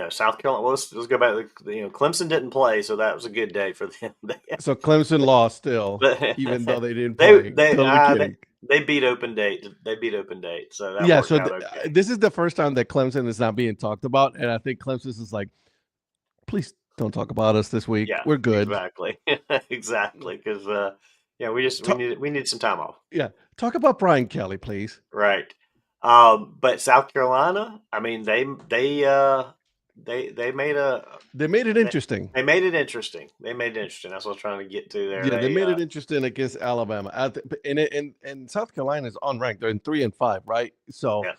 South Carolina. Well, let's go back. Clemson didn't play, so that was a good day for them. So Clemson lost still, even though they didn't play. They beat Open Date. So that worked out okay. This is the first time that Clemson is not being talked about, and I think Clemson is like, please don't talk about us this week. Yeah, We're good. exactly, exactly. Because yeah, Talk, we need some time off. yeah, talk about Brian Kelly, please. Right. But South Carolina, I mean, they made They made it they, interesting. they made it interesting. They made it interesting. That's what I was trying to get to there. Yeah, they made it interesting against Alabama. And South Carolina is unranked. They're in 3-5, right? So Yeah,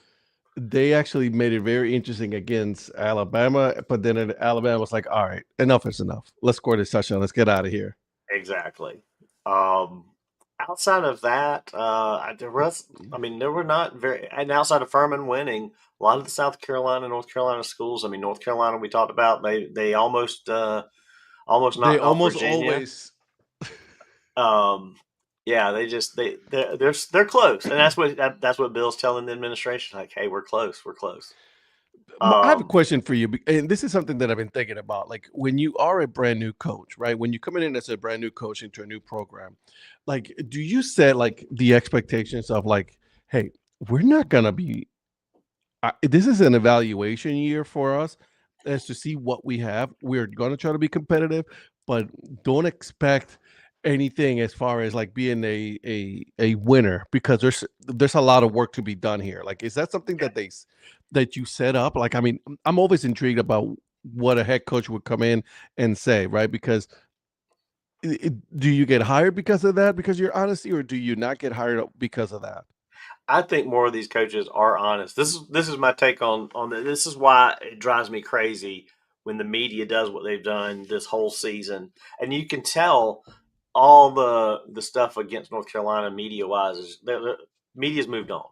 they actually made it very interesting against Alabama. But then Alabama was like, "All right, enough is enough. Let's score this touchdown. Let's get out of here." exactly. Um, Outside of that, I mean, there were not very, and outside of Furman winning, a lot of the South Carolina, North Carolina schools. I mean, North Carolina, we talked about, they almost They knocked off almost Virginia. always. Yeah, they're close, and that's what Bill's telling the administration. Like, hey, we're close, we're close. I have a question for you, and this is something that I've been thinking about. Like when you are a brand new coach, right? When you come in as a brand new coach into a new program, like do you set like the expectations of like, hey, we're not gonna be. This is an evaluation year for us, as to see what we have. We're gonna try to be competitive, but don't expect anything as far as like being a winner because there's a lot of work to be done here. Like, is that something that that you set up? Like, I mean, I'm always intrigued about what a head coach would come in and say, right? Because do you get hired because of that, because you're honesty, or do you not get hired because of that? I think more of these coaches are honest. This is my take on this is why it drives me crazy when the media does what they've done this whole season, and you can tell all the stuff against North Carolina media wise is the media's moved on.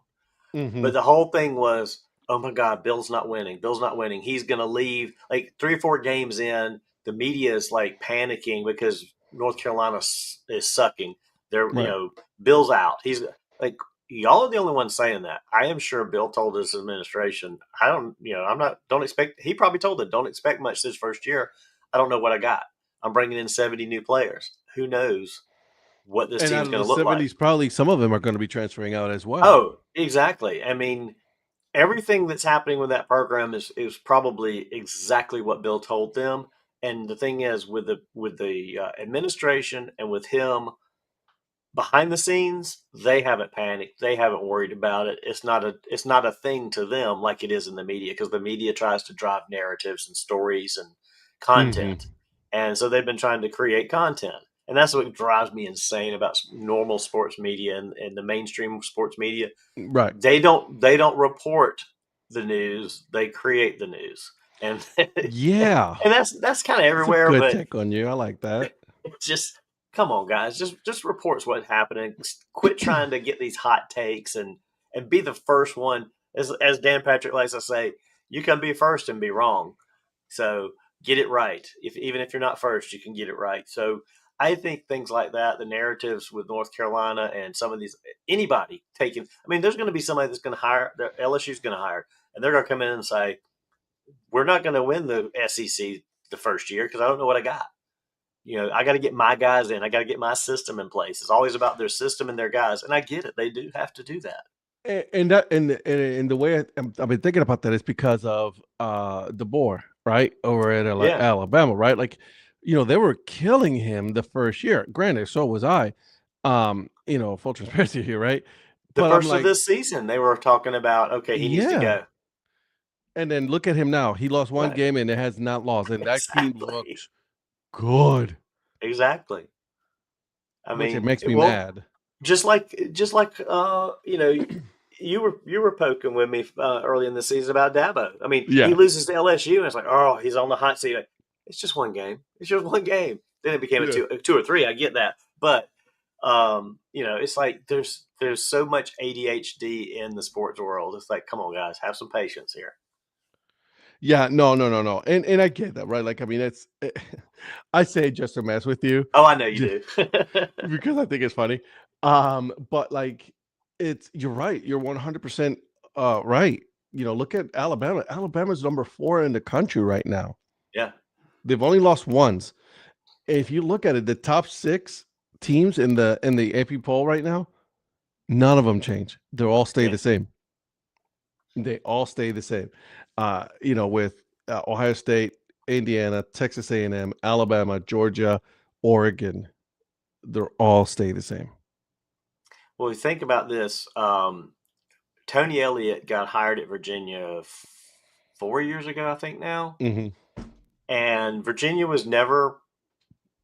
Hmm. But the whole thing was, oh my God, Bill's not winning. Bill's not winning. He's going to leave. Like 3 or 4 games in, the media is like panicking because North Carolina is sucking. They're, Right. Bill's out. He's like, y'all are the only ones saying that. I am sure Bill told his administration, I don't, I'm not, don't expect, he probably told them, don't expect much this first year. I don't know what I got. I'm bringing in 70 new players. Who knows what this And out team's of going the to look like? 70s, probably some of them are going to be transferring out as well. Oh, exactly. I mean, everything that's happening with that program is probably exactly what Bill told them. And the thing is, with the administration and with him behind the scenes, they haven't panicked. They haven't worried about it. It's not a thing to them like it is in the media, because the media tries to drive narratives and stories and Hmm. content, and so they've been trying to create content. And that's what drives me insane about normal sports media and the mainstream sports media. Right. They don't report the news, they create the news. And Yeah. and that's kind of That's a everywhere, good but take on you. I like that. it's just, come on guys, just reports what's happening. Quit trying to get these hot takes and be the first one. As Dan Patrick likes to say, you can be first and be wrong. So get it right. If even if you're not first, you can get it right. So I think things like that, the narratives with North Carolina and some of these, anybody taking, I mean, there's going to be somebody that's going to hire, LSU's going to hire, and they're going to come in and say, we're not going to win the SEC the first year because I don't know what I got. I got to get my guys in. I got to get my system in place. It's always about their system and their guys, and I get it. They do have to do that. And the way I've been thinking about that is because of DeBoer, right, over at Yeah, Alabama, right? Like, they were killing him the first year. Granted, so was I. Full transparency here, right? the But I'm first of like, this season, they were talking about, okay, he needs to yeah. go. And then look at him now. He lost one Right, game and it has not lost, and that team exactly, looks good, exactly. I which it mean, makes me well, mad. just like you were poking with me early in the season about Dabo. I mean, he Yeah. loses to LSU, and it's like, oh, he's on the hot seat. It's just one game. It's just one game. Then it became Yeah. a two or three. I get that, but it's like there's so much ADHD in the sports world. It's like, come on, guys, have some patience here. Yeah, no, no, no, no, and I get that, right? Like, I mean, I say it just to mess with you, Oh, I know you just do. because I think it's funny. But like, you're right. You're 100% right. Look at Alabama. Alabama's number 4 in the country right now. Yeah, They've only lost once. If you look at it, the top 6 teams in the AP poll right now, none of them change. They all stay yeah, the same. They all stay the same. With Ohio State, Indiana, Texas A&M, Alabama, Georgia, Oregon, they're all stay the same. Well, think about this. Tony Elliott got hired at Virginia 4 years ago, I think now. Mm-hmm. And Virginia was never,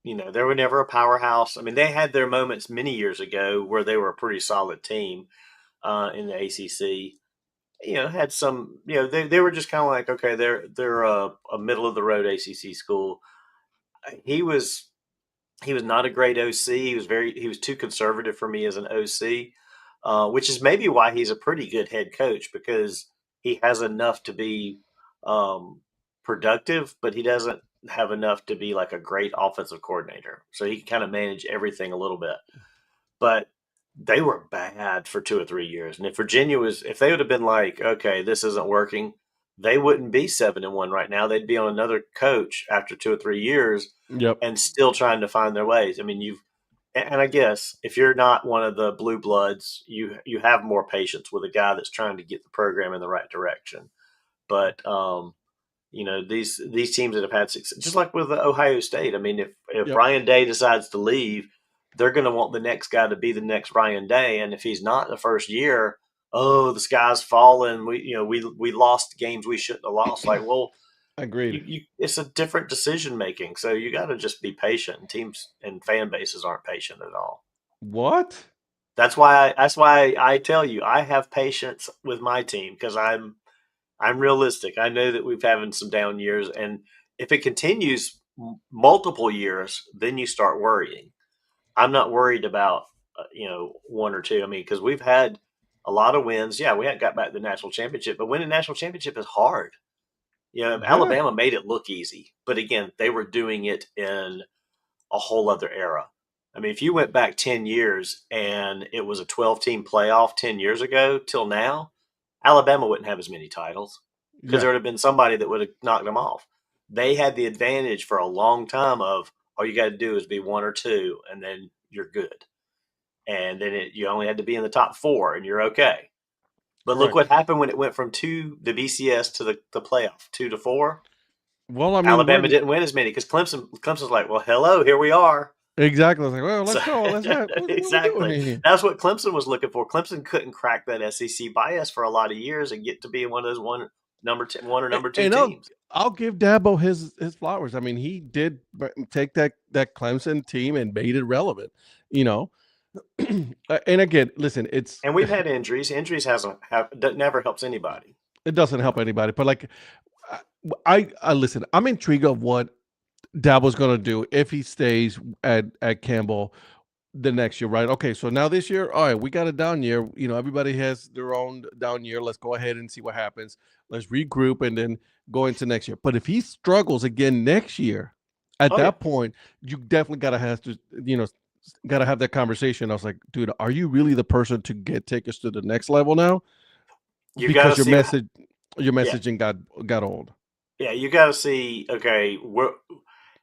they were never a powerhouse. I mean, they had their moments many years ago where they were a pretty solid team in the ACC. Had some, they were just kind of like, okay, they're a middle of the road ACC school. He was not a great OC. He was too conservative for me as an OC, which is maybe why he's a pretty good head coach, because he has enough to be productive, but he doesn't have enough to be like a great offensive coordinator. So he can kind of manage everything a little bit. But they were bad for 2 or 3 years. And if they would have been like, okay, this isn't working, they wouldn't be 7-1 right now. They'd be on another coach after 2 or 3 years. Yep. And still trying to find their ways. I mean, and I guess if you're not one of the blue bloods, you have more patience with a guy that's trying to get the program in the right direction. But these teams that have had success, just like with Ohio State. I mean, if Ryan Day decides to leave, they're going to want the next guy to be the next Ryan Day, and if he's not in the first year, the sky's falling. We lost games we shouldn't have lost. Like, well. Agreed. It's a different decision making, so you got to just be patient. Teams and fan bases aren't patient at all. What? That's why I tell you I have patience with my team, because I'm realistic. I know that we've having some down years, and if it continues multiple years, then you start worrying. I'm not worried about 1 or 2. I mean, because we've had a lot of wins. Yeah, we haven't got back to the national championship, but winning a national championship is hard. Alabama made it look easy, but again, they were doing it in a whole other era. I mean, if you went back 10 years and it was a 12-team playoff 10 years ago till now, Alabama wouldn't have as many titles, because there would have been somebody that would have knocked them off. They had the advantage for a long time of all you got to do is be 1 or 2, and then you're good. And then you only had to be in the top 4, and you're okay. But Correct. Look what happened when it went from the BCS to the playoff, 2 to 4. Well, I mean, Alabama didn't win as many because Clemson's like, well, hello, here we are. Exactly. I was like, well, let's go. Let's have exactly. That's what Clemson was looking for. Clemson couldn't crack that SEC bias for a lot of years and get to be one of those number 2 teams. I'll give Dabo his flowers. I mean, he did take that Clemson team and made it relevant. And again, listen, and we've had injuries. Injuries never helps anybody. It doesn't help anybody. But like, I listen. I'm intrigued of what Dabo's going to do if he stays at Campbell the next year, right? Okay, so now this year, all right, we got a down year. Everybody has their own down year. Let's go ahead and see what happens. Let's regroup and then go into next year. But if he struggles again next year, at that point, you definitely got to have that conversation. I was like, dude, are you really the person to take us to the next level now? Because your messaging got old. Yeah, you got to see, okay,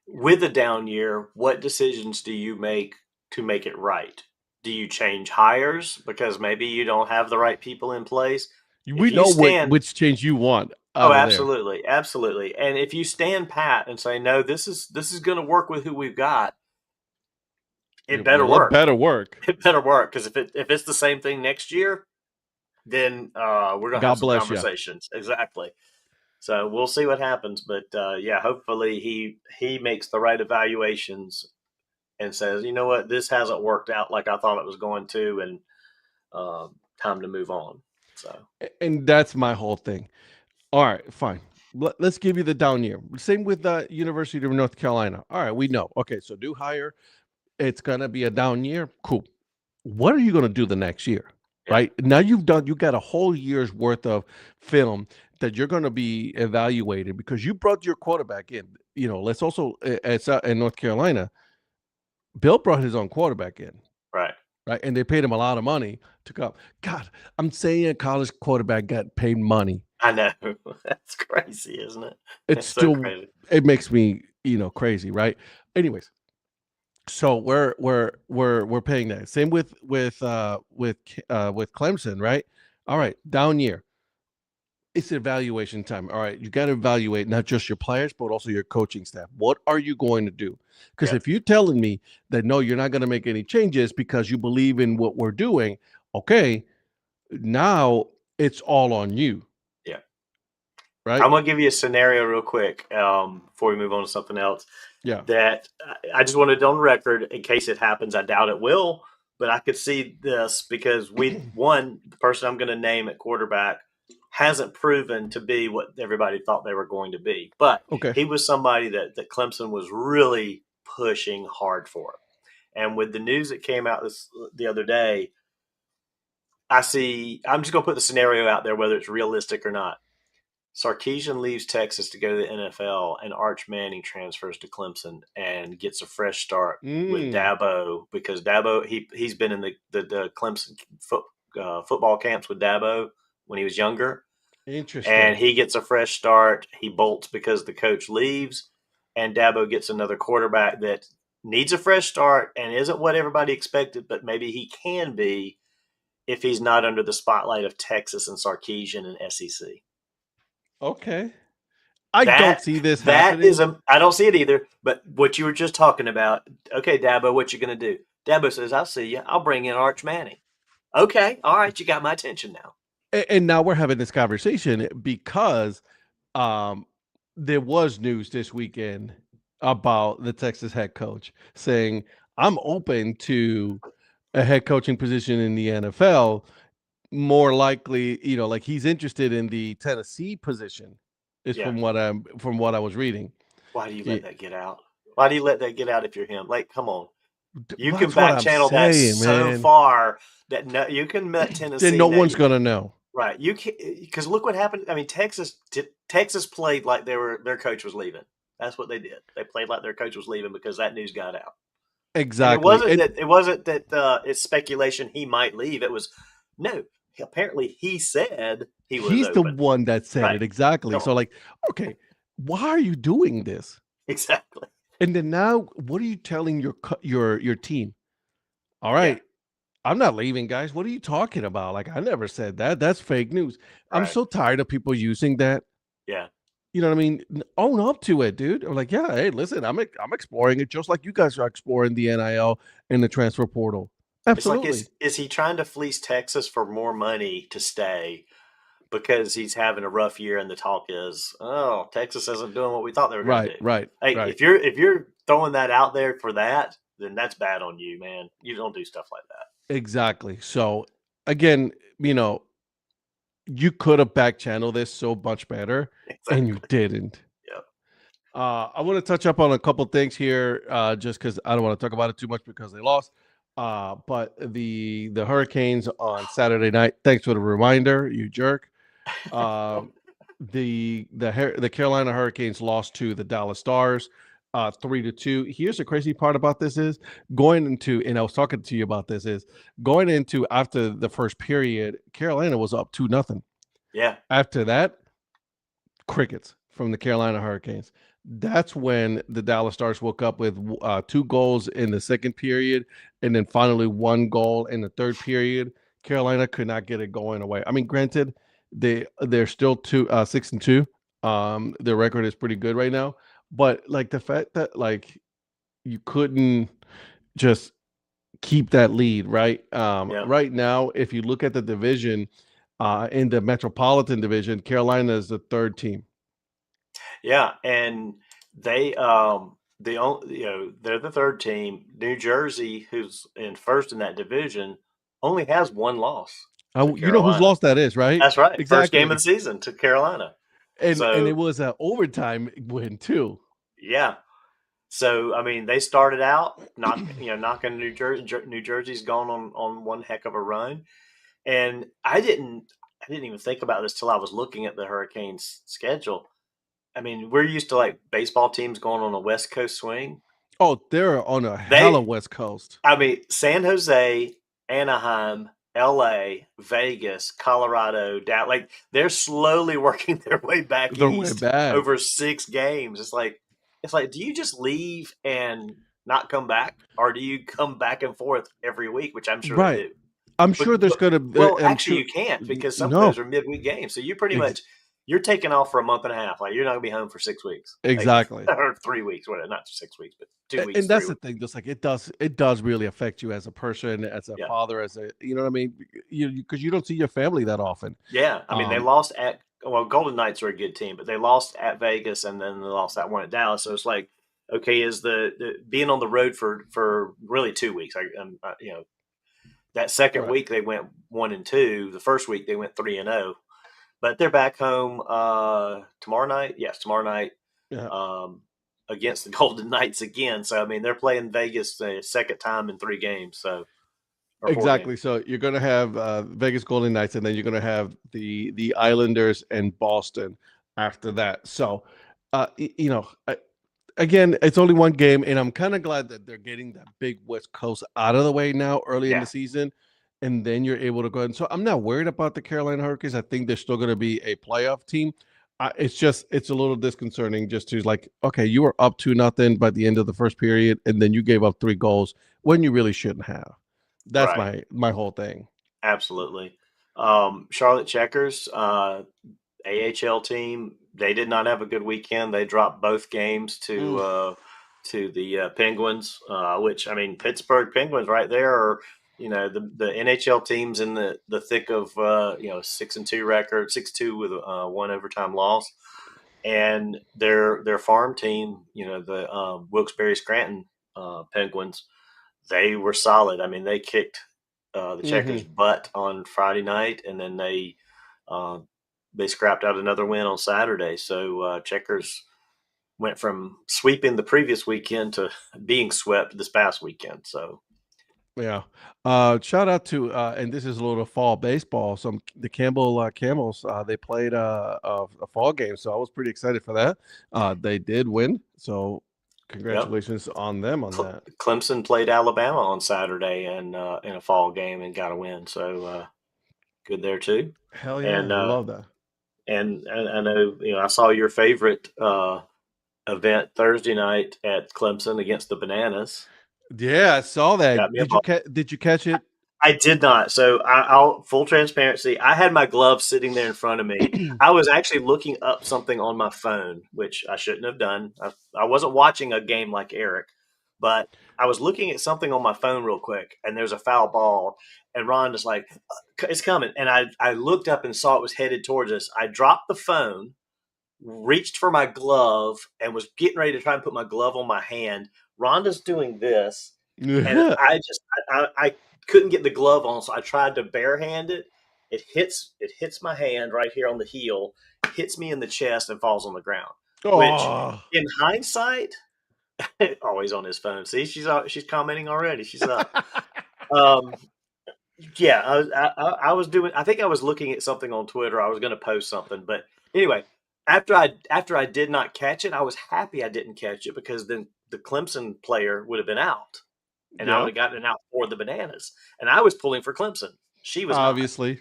with a down year, what decisions do you make to make it right? Do you change hires because maybe you don't have the right people in place? We know which change you want. Oh, absolutely. There. Absolutely. And if you stand pat and say, no, this is going to work with who we've got, it better work. It better work. It better work, because if it's the same thing next year, then we're going to have some conversations. You. Exactly. So we'll see what happens. But, hopefully he makes the right evaluations and says, you know what, this hasn't worked out like I thought it was going to, and time to move on. So, and that's my whole thing. All right, fine. Let's give you the down year. Same with the University of North Carolina. All right, we know. Okay, so do hire. It's going to be a down year. Cool. What are you going to do the next year? Yeah. Right now, you got a whole year's worth of film that you're going to be evaluated, because you brought your quarterback in. Let's also, in North Carolina, Bill brought his own quarterback in. Right. And they paid him a lot of money to come. God, I'm saying a college quarterback got paid money. I know. That's crazy, isn't it? It's still, so crazy. It makes me, crazy, right? Anyways. So we're paying that. Same with Clemson, right? All right, down year. It's evaluation time. All right, you got to evaluate not just your players, but also your coaching staff. What are you going to do? Because if you're telling me that no, you're not going to make any changes because you believe in what we're doing, okay, now it's all on you. Yeah. Right. I'm going to give you a scenario real quick before we move on to something else. Yeah. That I just wanted on record in case it happens. I doubt it will, but I could see this because the person I'm going to name at quarterback hasn't proven to be what everybody thought they were going to be. But he was somebody that Clemson was really pushing hard for. And with the news that came out the other day, I'm just going to put the scenario out there, whether it's realistic or not. Sarkisian leaves Texas to go to the NFL, and Arch Manning transfers to Clemson and gets a fresh start with Dabo because Dabo he's been in the Clemson football camps with Dabo when he was younger. Interesting. And he gets a fresh start. He bolts because the coach leaves, and Dabo gets another quarterback that needs a fresh start and isn't what everybody expected, but maybe he can be if he's not under the spotlight of Texas and Sarkisian and SEC. Okay. I don't see this happening. I don't see it either. But what you were just talking about, okay, Dabo, what you going to do? Dabo says, I'll see you. I'll bring in Arch Manning. Okay. All right. You got my attention now. And now we're having this conversation because there was news this weekend about the Texas head coach saying, I'm open to a head coaching position in the NFL. More likely, like he's interested in the Tennessee position is from what I was reading. Why do you let that get out? Why do you let that get out if you're him? Like, come on. You can back channel that so far that you can met Tennessee. Then no one's going to know. Right. You can, because look what happened. I mean, Texas played like their coach was leaving. That's what they did. They played like their coach was leaving because that news got out. Exactly. It wasn't that it's speculation he might leave. It was no. Apparently, he said he was. He's open. The one that said it exactly. So, like, okay, why are you doing this? Exactly. And then now, what are you telling your team? All right, I'm not leaving, guys. What are you talking about? Like, I never said that. That's fake news. Right. I'm so tired of people using that. Yeah. You know what I mean? Own up to it, dude. I'm like, yeah, hey, listen, I'm exploring it just like you guys are exploring the NIL and the transfer portal. Absolutely. It's like, is he trying to fleece Texas for more money to stay because he's having a rough year? And the talk is, oh, Texas isn't doing what we thought they were going to do. Right. Hey, right. If you're throwing that out there for that, then that's bad on you, man. You don't do stuff like that. Exactly. So again, you could have back channeled this so much better, and you didn't. Yep. I want to touch up on a couple things here, just because I don't want to talk about it too much because they lost. But the Hurricanes on Saturday night. Thanks for the reminder, you jerk. The Carolina Hurricanes lost to the Dallas Stars, 3-2. Here's the crazy part about this is going into, and I was talking to you about this, is going into after the first period, Carolina was up 2-0. Yeah. After that, crickets from the Carolina Hurricanes. That's when the Dallas Stars woke up with 2 goals in the second period, and then finally 1 goal in the third period. Carolina could not get it going away. I mean, granted, they're still 6-2. Their record is pretty good right now, but like the fact that like you couldn't just keep that lead, right? Right now, if you look at the division, in the Metropolitan Division, Carolina is the 3rd team. Yeah, and they're the 3rd team. New Jersey, who's in first in that division, only has 1 loss. You know whose loss that is, right? That's right. Exactly. First game of the season to Carolina, and it was an overtime win too. Yeah. So I mean, they started out knocking New Jersey. New Jersey's gone on one heck of a run, and I didn't even think about this till I was looking at the Hurricanes' schedule. I mean, we're used to like baseball teams going on a West Coast swing. Oh, they're on a hell of West Coast. I mean, San Jose, Anaheim, LA, Vegas, Colorado, like they're slowly working their way back east over 6 games. It's like, do you just leave and not come back, or do you come back and forth every week? Which I'm sure they do. I'm sure there's going to be. Well, actually, you can't because some of those are midweek games. So you pretty much you're taking off for a month and a half. Like you're not gonna be home for 6 weeks, Exactly. or 3 weeks. Well, not 6 weeks, but 2 weeks, And that's 3 the weeks. thing. Just like it does really affect you as a person, as a Yeah, father, as a you know what I mean. You because you don't see your family that often. yeah. I mean, they Um, lost at Golden Knights are a good team, but they lost at Vegas and then they lost that one at Dallas. So it's like, okay, is the being on the road for really 2 weeks? That second right. week they went 1-2. The first week they went 3-0. But they're back home tomorrow night. Yes, tomorrow night Yeah. um, against the Golden Knights again. So I mean, they're playing Vegas the second time in 3 games. So or 4 games. Exactly. So you're going to have Vegas Golden Knights, and then you're going to have the Islanders and Boston after that. So, again, it's only one game, and I'm kind of glad that they're getting that big West Coast out of the way now, early in Yeah, the season, and then you're able to go. And so I'm not worried about the Carolina Hurricanes. I think they're still going to be a playoff team. It's a little disconcerting just to like, okay, you were up 2-0 by the end of the first period, and then you gave up 3 goals when you really shouldn't have. That's right. my whole thing. Absolutely. Charlotte Checkers, AHL team. They did not have a good weekend. They dropped both games Mm. to the Penguins, which I mean, Pittsburgh Penguins right there are the NHL teams in the thick of 6-2 record, 6-2 with one overtime loss, and their farm team, the Wilkes-Barre Scranton Penguins, they were solid. I mean, they kicked the Checkers' Hmm. butt on Friday night, and then uh, they scrapped out another win on Saturday. So Checkers went from sweeping the previous weekend to being swept this past weekend. So Yeah. Shout out to and this is a little fall baseball. Some the Campbell Camels. They played a fall game, so I was pretty excited for that. They did win, so yep. congratulations on them on that. Clemson played Alabama on Saturday and in a fall game and got a win. So good there too. Hell yeah, And I love that. I know I saw your favorite event Thursday night at Clemson against the Bananas. Yeah, I saw Got that. me a ball. Did you catch it? I did not. So I'll full transparency. I had my gloves sitting there in front of me. I was actually looking up something on my phone, which I shouldn't have done. I wasn't watching a game like Eric, but I was looking at something on my phone real quick, and there's a foul ball, and Ron is like, "It's coming," and I looked up and saw it was headed towards us. I dropped the phone, reached for my glove, and was getting ready to try and put my glove on my hand. Rhonda's doing this, and I couldn't get the glove on, so I tried to barehand it. It hits my hand right here on the heel, hits me in the chest, and falls on the ground. Which, Oh. in hindsight, always on his phone. See, she's commenting already. She's up. Um, yeah, I was doing. I think I was looking at something on Twitter. I was going to post something, but anyway, after I did not catch it, I was happy I didn't catch it because then the Clemson player would have been out, and I would Yep. have gotten an out for the Bananas. And I was pulling for Clemson. She was not. Obviously.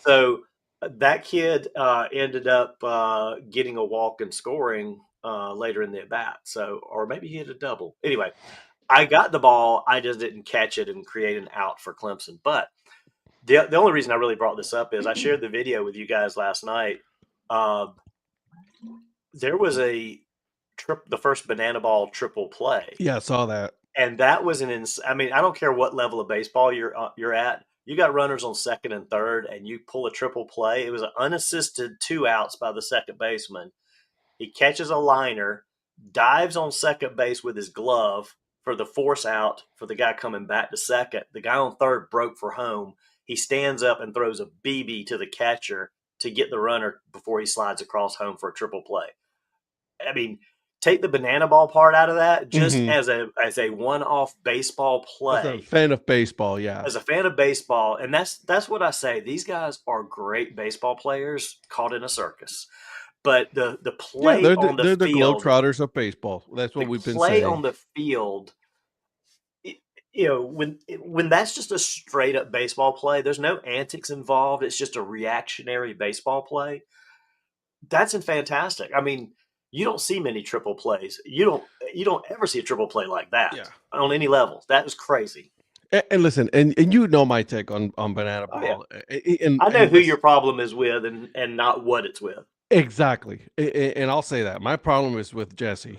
So that kid ended up getting a walk and scoring later in the at bat. So, or maybe he hit a double. Anyway, I got the ball. I just didn't catch it and create an out for Clemson. But the only reason I really brought this up is I shared the video with you guys last night. Uh, there was the first banana ball triple play. Yeah, I saw that. And that was I mean, I don't care what level of baseball you're at. You got runners on second and third, and you pull a triple play. It was an unassisted 2 outs by the second baseman. He catches a liner, dives on second base with his glove for the force out for the guy coming back to second. The guy on third broke for home. He stands up and throws a BB to the catcher to get the runner before he slides across home for a triple play. I mean, take the banana ball part out of that just Mhm. as a one-off baseball As a play. fan of baseball, yeah. As a fan of baseball, and that's what I say. These guys are great baseball players caught in a circus. But the Yeah, play on the they're the field, Globetrotters of baseball. That's the what we've been play on saying. the field, when that's just a straight up baseball play, there's no antics involved. It's just a reactionary baseball play. That's fantastic. I mean, you don't see many triple plays. You don't ever see a triple play like that Yeah. on any level. That was crazy. And listen, and you know my take on banana Oh yeah, ball. And I know who listen, your problem is with, and not what it's with. Exactly, and I'll say that my problem is with Jesse.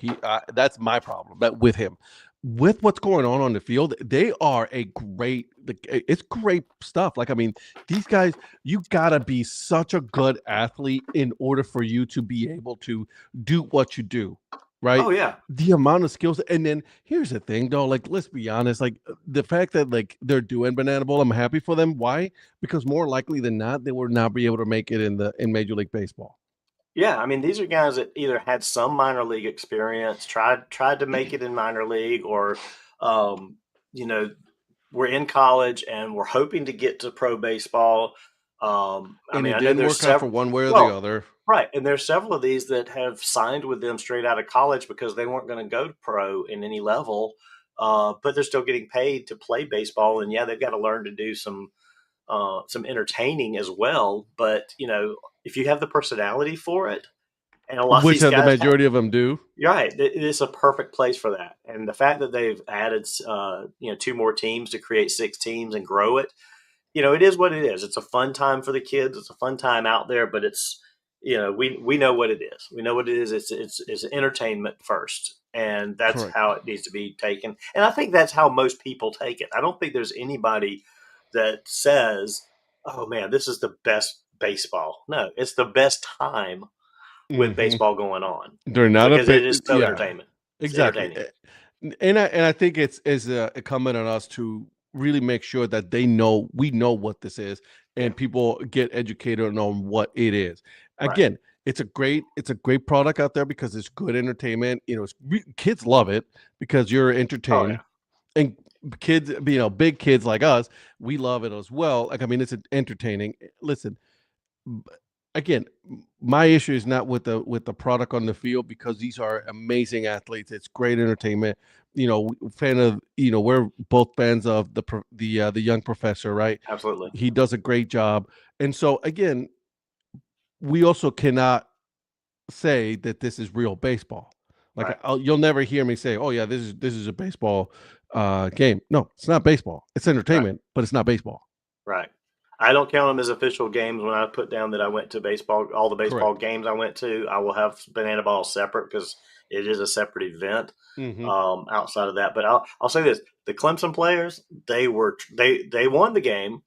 That's my problem, but with him, with what's going on the field, they are a great. It's great stuff. Like I mean, these guys, you gotta be such a good athlete in order for you to be able to do what you do, right? Oh yeah. The amount of skills, and then here's the thing, though. Like, let's be honest. Like the fact that like they're doing Banana Bowl, I'm happy for them. Why? Because more likely than not, they will not be able to make it in Major League Baseball. Yeah, I mean, these are guys that either had some minor league experience, tried to make it in minor league, or um, you know, were in college and were hoping to get to pro baseball. I And mean, it I know didn't there's work out for several. one way or the Well, other. right, and there's several of these that have signed with them straight out of college because they weren't going to go to pro in any level, but they're still getting paid to play baseball. And yeah, they've got to learn to do some entertaining as well. But if you have the personality for it, and a lot of Which these the guys have, majority of them do. you're right. It is a perfect place for that. And the fact that they've added, two more teams to create six teams and grow it, it is what it is. It's a fun time for the kids. It's a fun time out there, but it's, we know what it is. We know what it is. It's entertainment first, and that's Correct. how it needs to be taken. And I think that's how most people take it. I don't think there's anybody that says, "Oh man, this is the best baseball." No, it's the best time with Hmm. baseball going on They're not a because it bit. is so Yeah, entertainment. It's exactly. entertaining. And I think it's incumbent on us to really make sure that we know what this is, Yeah. and people get educated on what it is. Right. Again, it's a great product out there because it's good entertainment. Kids love it because you're Oh entertained, yeah. and kids, big kids like us, we love it as well. Like I mean, it's entertaining. Listen, again, my issue is not with the product on the field because these are amazing athletes. It's great entertainment. Fan of we're both fans of the young professor, right? Absolutely. He does a great job, and so again, we also cannot say that this is real baseball. Like Right. you'll never hear me say, "Oh yeah, this is a baseball game." No, it's not baseball. It's Right. entertainment, but it's not baseball. Right. I don't count them as official games when I put down that I went to baseball. All the baseball Correct. games I went to, I will have banana ball separate because it is a separate event. Hmm. Outside of that, but I'll say this: the Clemson players, they won the game.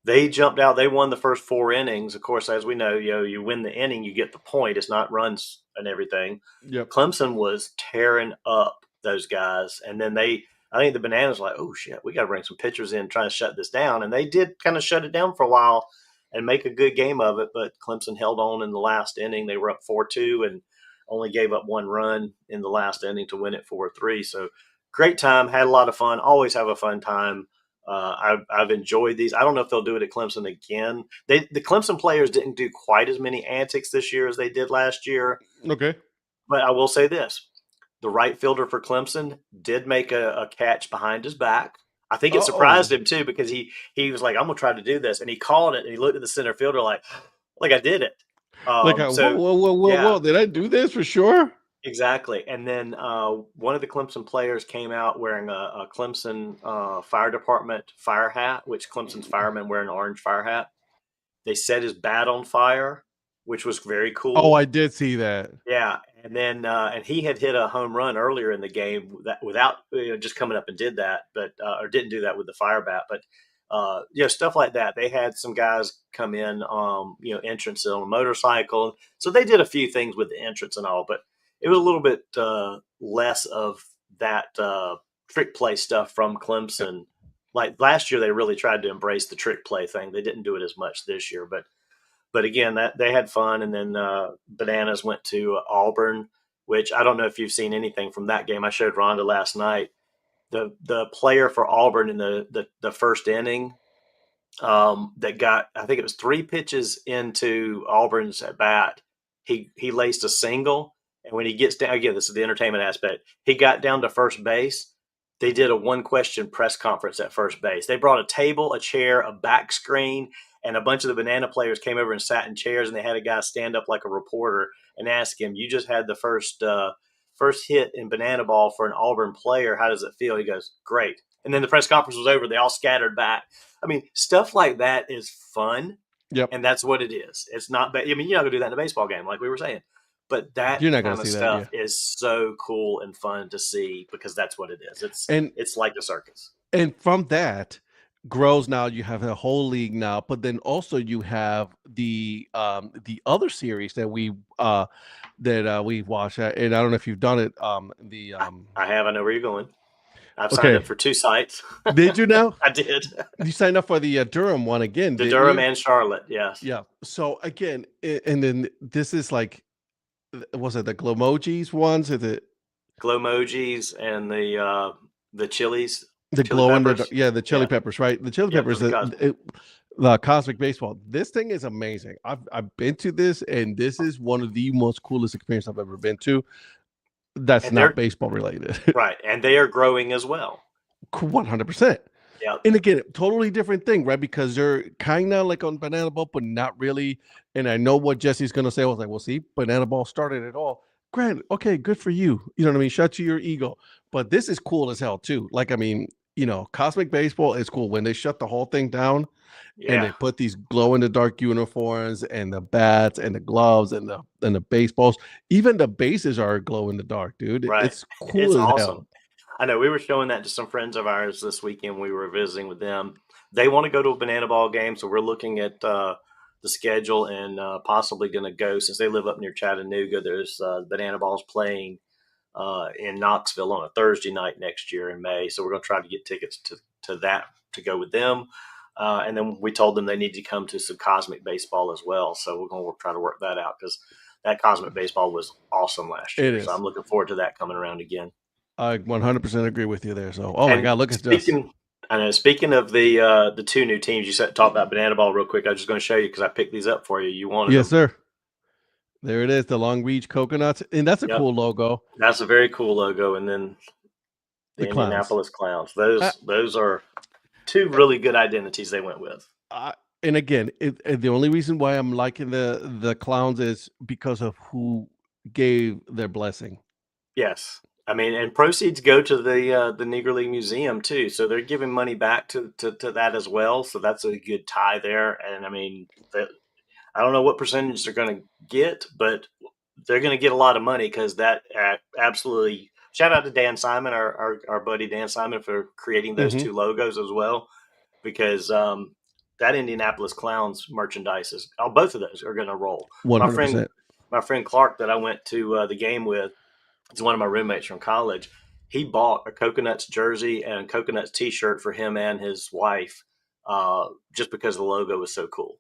They jumped out. They won the first four innings. Of course, as we know, you win the inning, you get the point. It's not runs and everything. Yep. Clemson was tearing up those guys, and then I think the Bananas were like, oh shit, we got to bring some pitchers in, trying to shut this down, and they did kind of shut it down for a while and make a good game of it. But Clemson held on in the last inning. They were up 4-2 and only gave up one run in the last inning to win it 4-3. So great time, had a lot of fun. Always have a fun time. I've enjoyed these. I don't know if they'll do it at Clemson again. The Clemson players didn't do quite as many antics this year as they did last year, Okay. but I will say this: the right fielder for Clemson did make a catch behind his back. I think it Oh. surprised him too because he was like, "I'm gonna try to do this," and he called it, and he looked at the center fielder like I did it. Like, whoa, So whoa, whoa, whoa, yeah, whoa! Did I do this for sure? exactly. And then one of the Clemson players came out wearing a Clemson fire department fire hat, which Clemson's firemen wear an orange fire hat. They set his bat on fire, which was very Oh, cool. I did see that. Yeah, and then and he had hit a home run earlier in the game that without just coming up and did that, but or didn't do that with the fire bat, but stuff like that. They had some guys come in, entrance on a motorcycle, so they did a few things with the entrance and all, but it was a little bit less of that trick play stuff from Yep. Clemson. Like last year, they really tried to embrace the trick play thing. They didn't do it as much this year, but again, that they had fun. And then Bananas went to Auburn, which I don't know if you've seen anything from that game. I showed Rhonda last night. The player for Auburn in the first inning that got, I think it was three pitches into Auburn's at bat, he laced a single, and when he gets down again, this is the entertainment aspect. He got down to first base. They did a one question press conference at first base. They brought a table, a chair, a back screen, and a bunch of the banana players came over and sat in chairs, and they had a guy stand up like a reporter and ask him, "You just had the first hit in banana ball for an Auburn player. How does it feel?" He goes, "Great." And then the press conference was over. They all scattered back. I mean, stuff like that is fun. Yep. And that's what it is. It's not. I mean, you're not gonna do that in a baseball game, like we were saying. But that You're not kind gonna of see that, stuff is so cool and fun to see because that's what it is. It's like a circus. And from that grows now you have a whole league now, but then also you have the other series that we watch, and I don't know if you've done it. I have. I know where you're going. I've signed Okay. up for 2 sites. Did you now? I did. You signed up for the Durham one again, The didn't Durham you? and Charlotte, yes. Yeah. So again, and then this is like, was it the Glowmojis ones? Or the Glowmojis and the chilies, the chili glow in the peppers. the chili Yeah. peppers, right? The chili Yeah, peppers. for the Cosmic. The Cosmic Baseball. This thing is amazing. I've been to this, and this is one of the most coolest experiences I've ever been to. That's And not baseball related. right, and they are growing as well. 100%. Yeah. And again, totally different thing, right? Because they're kind of like on Banana Boat, but not really. And I know what Jesse's going to say. I was like, well, see, Banana Ball started it all. Grant, okay, good for you. You know what I mean? Shut to your ego. But this is cool as hell, too. Like, I mean, you know, Cosmic Baseball is cool. When they shut the whole thing down and they put these glow-in-the-dark uniforms and the bats and the gloves and the baseballs, even the bases are glow-in-the-dark, dude. Right. It's cool It's as awesome. hell. I know we were showing that to some friends of ours this weekend. We were visiting with them. They want to go to a Banana Ball game, so we're looking at the schedule and possibly going to go since they live up near Chattanooga. There's Banana Balls playing in Knoxville on a Thursday night next year in May, so we're going to try to get tickets to that to go with them. And then we told them they need to come to some Cosmic Baseball as well, so we're going to try to work that out because that Cosmic Baseball was awesome last year. So I'm looking forward to that coming around again. I 100% agree with you there. So, my God, look at this. I know. Speaking of the 2 new teams, you said talk about Banana Ball real quick. I was just going to show you because I picked these up for you. You wanted yes, them. Sir. There it is, the Long Beach Coconuts, and that's a cool logo. That's a very cool logo, and then the Indianapolis Clowns. Those are 2 really good identities they went with. And again, the only reason why I'm liking the Clowns is because of who gave their blessing. Yes. I mean, and proceeds go to the Negro League Museum too, so they're giving money back to that as well. So that's a good tie there. And I mean, I don't know what percentage they're going to get, but they're going to get a lot of money because that absolutely. Shout out to Dan Simon, our buddy Dan Simon, for creating those 2 logos as well, because that Indianapolis Clowns merchandise is both of those are going to roll. 100%. My friend Clark that I went to the game with. It's one of my roommates from college. He bought a Coconuts jersey and Coconuts T-shirt for him and his wife just because the logo was so cool.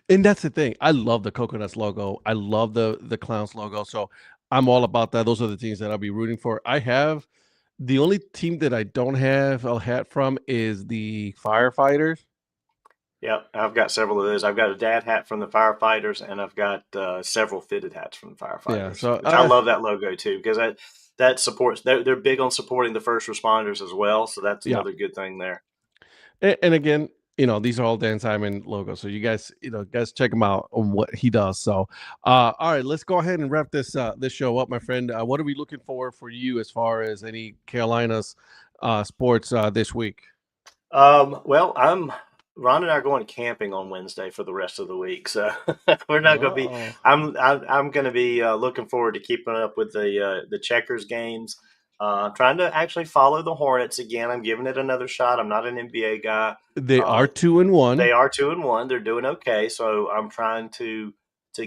And that's the thing. I love the Coconuts logo. I love the Clowns logo. So I'm all about that. Those are the teams that I'll be rooting for. The only team that I don't have a hat from is the Firefighters. Yep, I've got several of those. I've got a dad hat from the Firefighters, and I've got several fitted hats from the Firefighters. Yeah, so I love that logo too because that supports. They're big on supporting the first responders as well, so that's another good thing there. And again, you know, these are all Dan Simon logos, so you guys check him out on what he does. So, all right, let's go ahead and wrap this show up, my friend. What are we looking for you as far as any Carolinas sports this week? Well, Ron and I are going camping on Wednesday for the rest of the week, so we're not going to be. I'm going to be looking forward to keeping up with the Checkers games. Trying to actually follow the Hornets again. I'm giving it another shot. I'm not an NBA guy. They are 2-1. They are 2-1. They're doing okay, so I'm trying to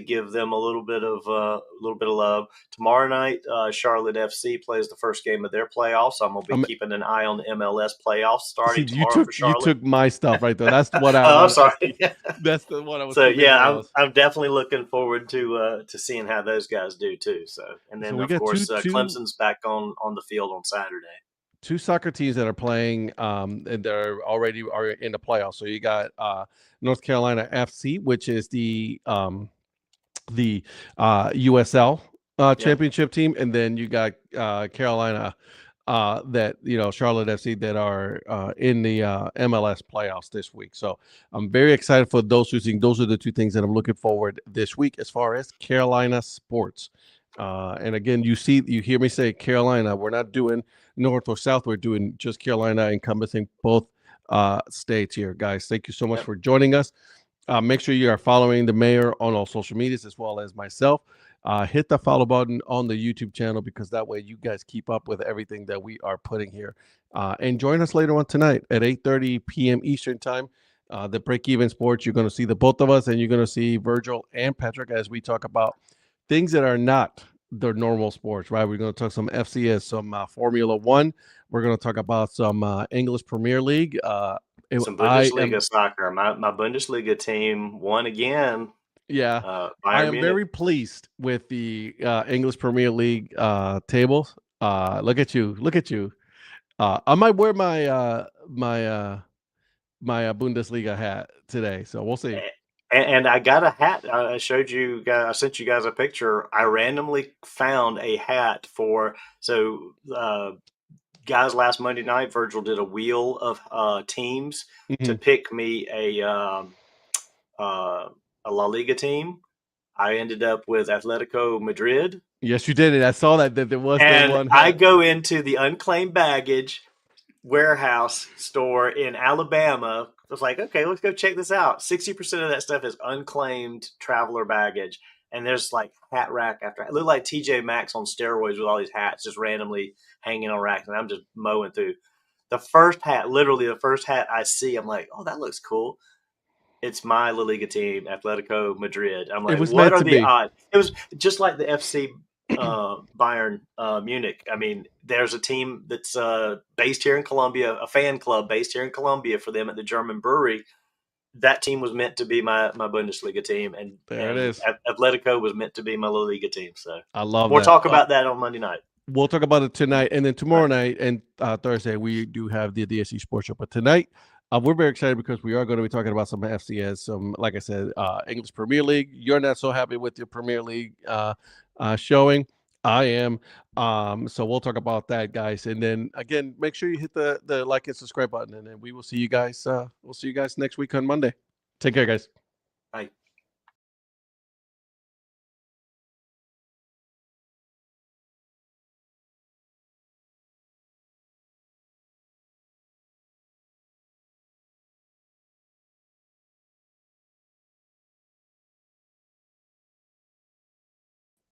give them a little bit of love. Tomorrow night, Charlotte FC plays the first game of their playoffs. So I'm gonna be keeping an eye on the MLS playoffs starting tomorrow for Charlotte. You took my stuff right there. That's what I. I'm sorry. That's the one I was. So yeah, I'm definitely looking forward to seeing how those guys do too. So and then of course Clemson's back on the field on Saturday. 2 soccer teams that are playing and they're already in the playoffs. So you got North Carolina FC, which is the USL championship team, and then you got Carolina that Charlotte FC that are in the MLS playoffs this week. So I'm very excited for those 2 things. Those are the 2 things that I'm looking forward this week as far as Carolina sports. And again, you hear me say Carolina. We're not doing North or South. We're doing just Carolina, encompassing both states here, guys. Thank you so much for joining us. Make sure you are following the mayor on all social medias as well as myself. Hit the follow button on the YouTube channel because that way you guys keep up with everything that we are putting here. And join us later on tonight at 8:30 p.m. Eastern time. The Break Even Sports. You're going to see the both of us, and you're going to see Virgil and Patrick as we talk about things that are not the normal sports. Right? We're going to talk some FCS, some Formula One. We're going to talk about some English Premier League. Some Bundesliga soccer. My Bundesliga team won again. Yeah, I am very pleased with the English Premier League tables. Look at you! Look at you! I might wear my my Bundesliga hat today, so we'll see. And I got a hat. I showed you guys. I sent you guys a picture. I randomly found a hat for guys. Last Monday night, Virgil did a wheel of teams to pick me a La Liga team. I ended up with Atletico Madrid. Yes, you did it. I saw that there was and the one. I go into the unclaimed baggage warehouse store in Alabama. I was like, okay, let's go check this out. 60% of that stuff is unclaimed traveler baggage. And there's like hat rack after it looked like TJ Maxx on steroids with all these hats just randomly hanging on racks. And I'm just mowing through. The first hat, literally the first hat I see, I'm like, oh, that looks cool. It's my La Liga team, Atletico Madrid. I'm like, what are the odds? It was just like the FC Bayern Munich. I mean, there's a team that's based here in Colombia, a fan club based here in Colombia for them at the German brewery. That team was meant to be my Bundesliga team, and there it is. Atletico was meant to be my La Liga team. So I love. We'll talk about that on Monday night. We'll talk about it tonight, and then tomorrow night and Thursday we do have the DSC Sports Show. But tonight, we're very excited because we are going to be talking about some FCS, some, like I said, English Premier League. You're not so happy with your Premier League showing. I am. So we'll talk about that, guys. And then again, make sure you hit the like and subscribe button, and then we will see you guys. We'll see you guys next week on Monday. Take care, guys. Bye.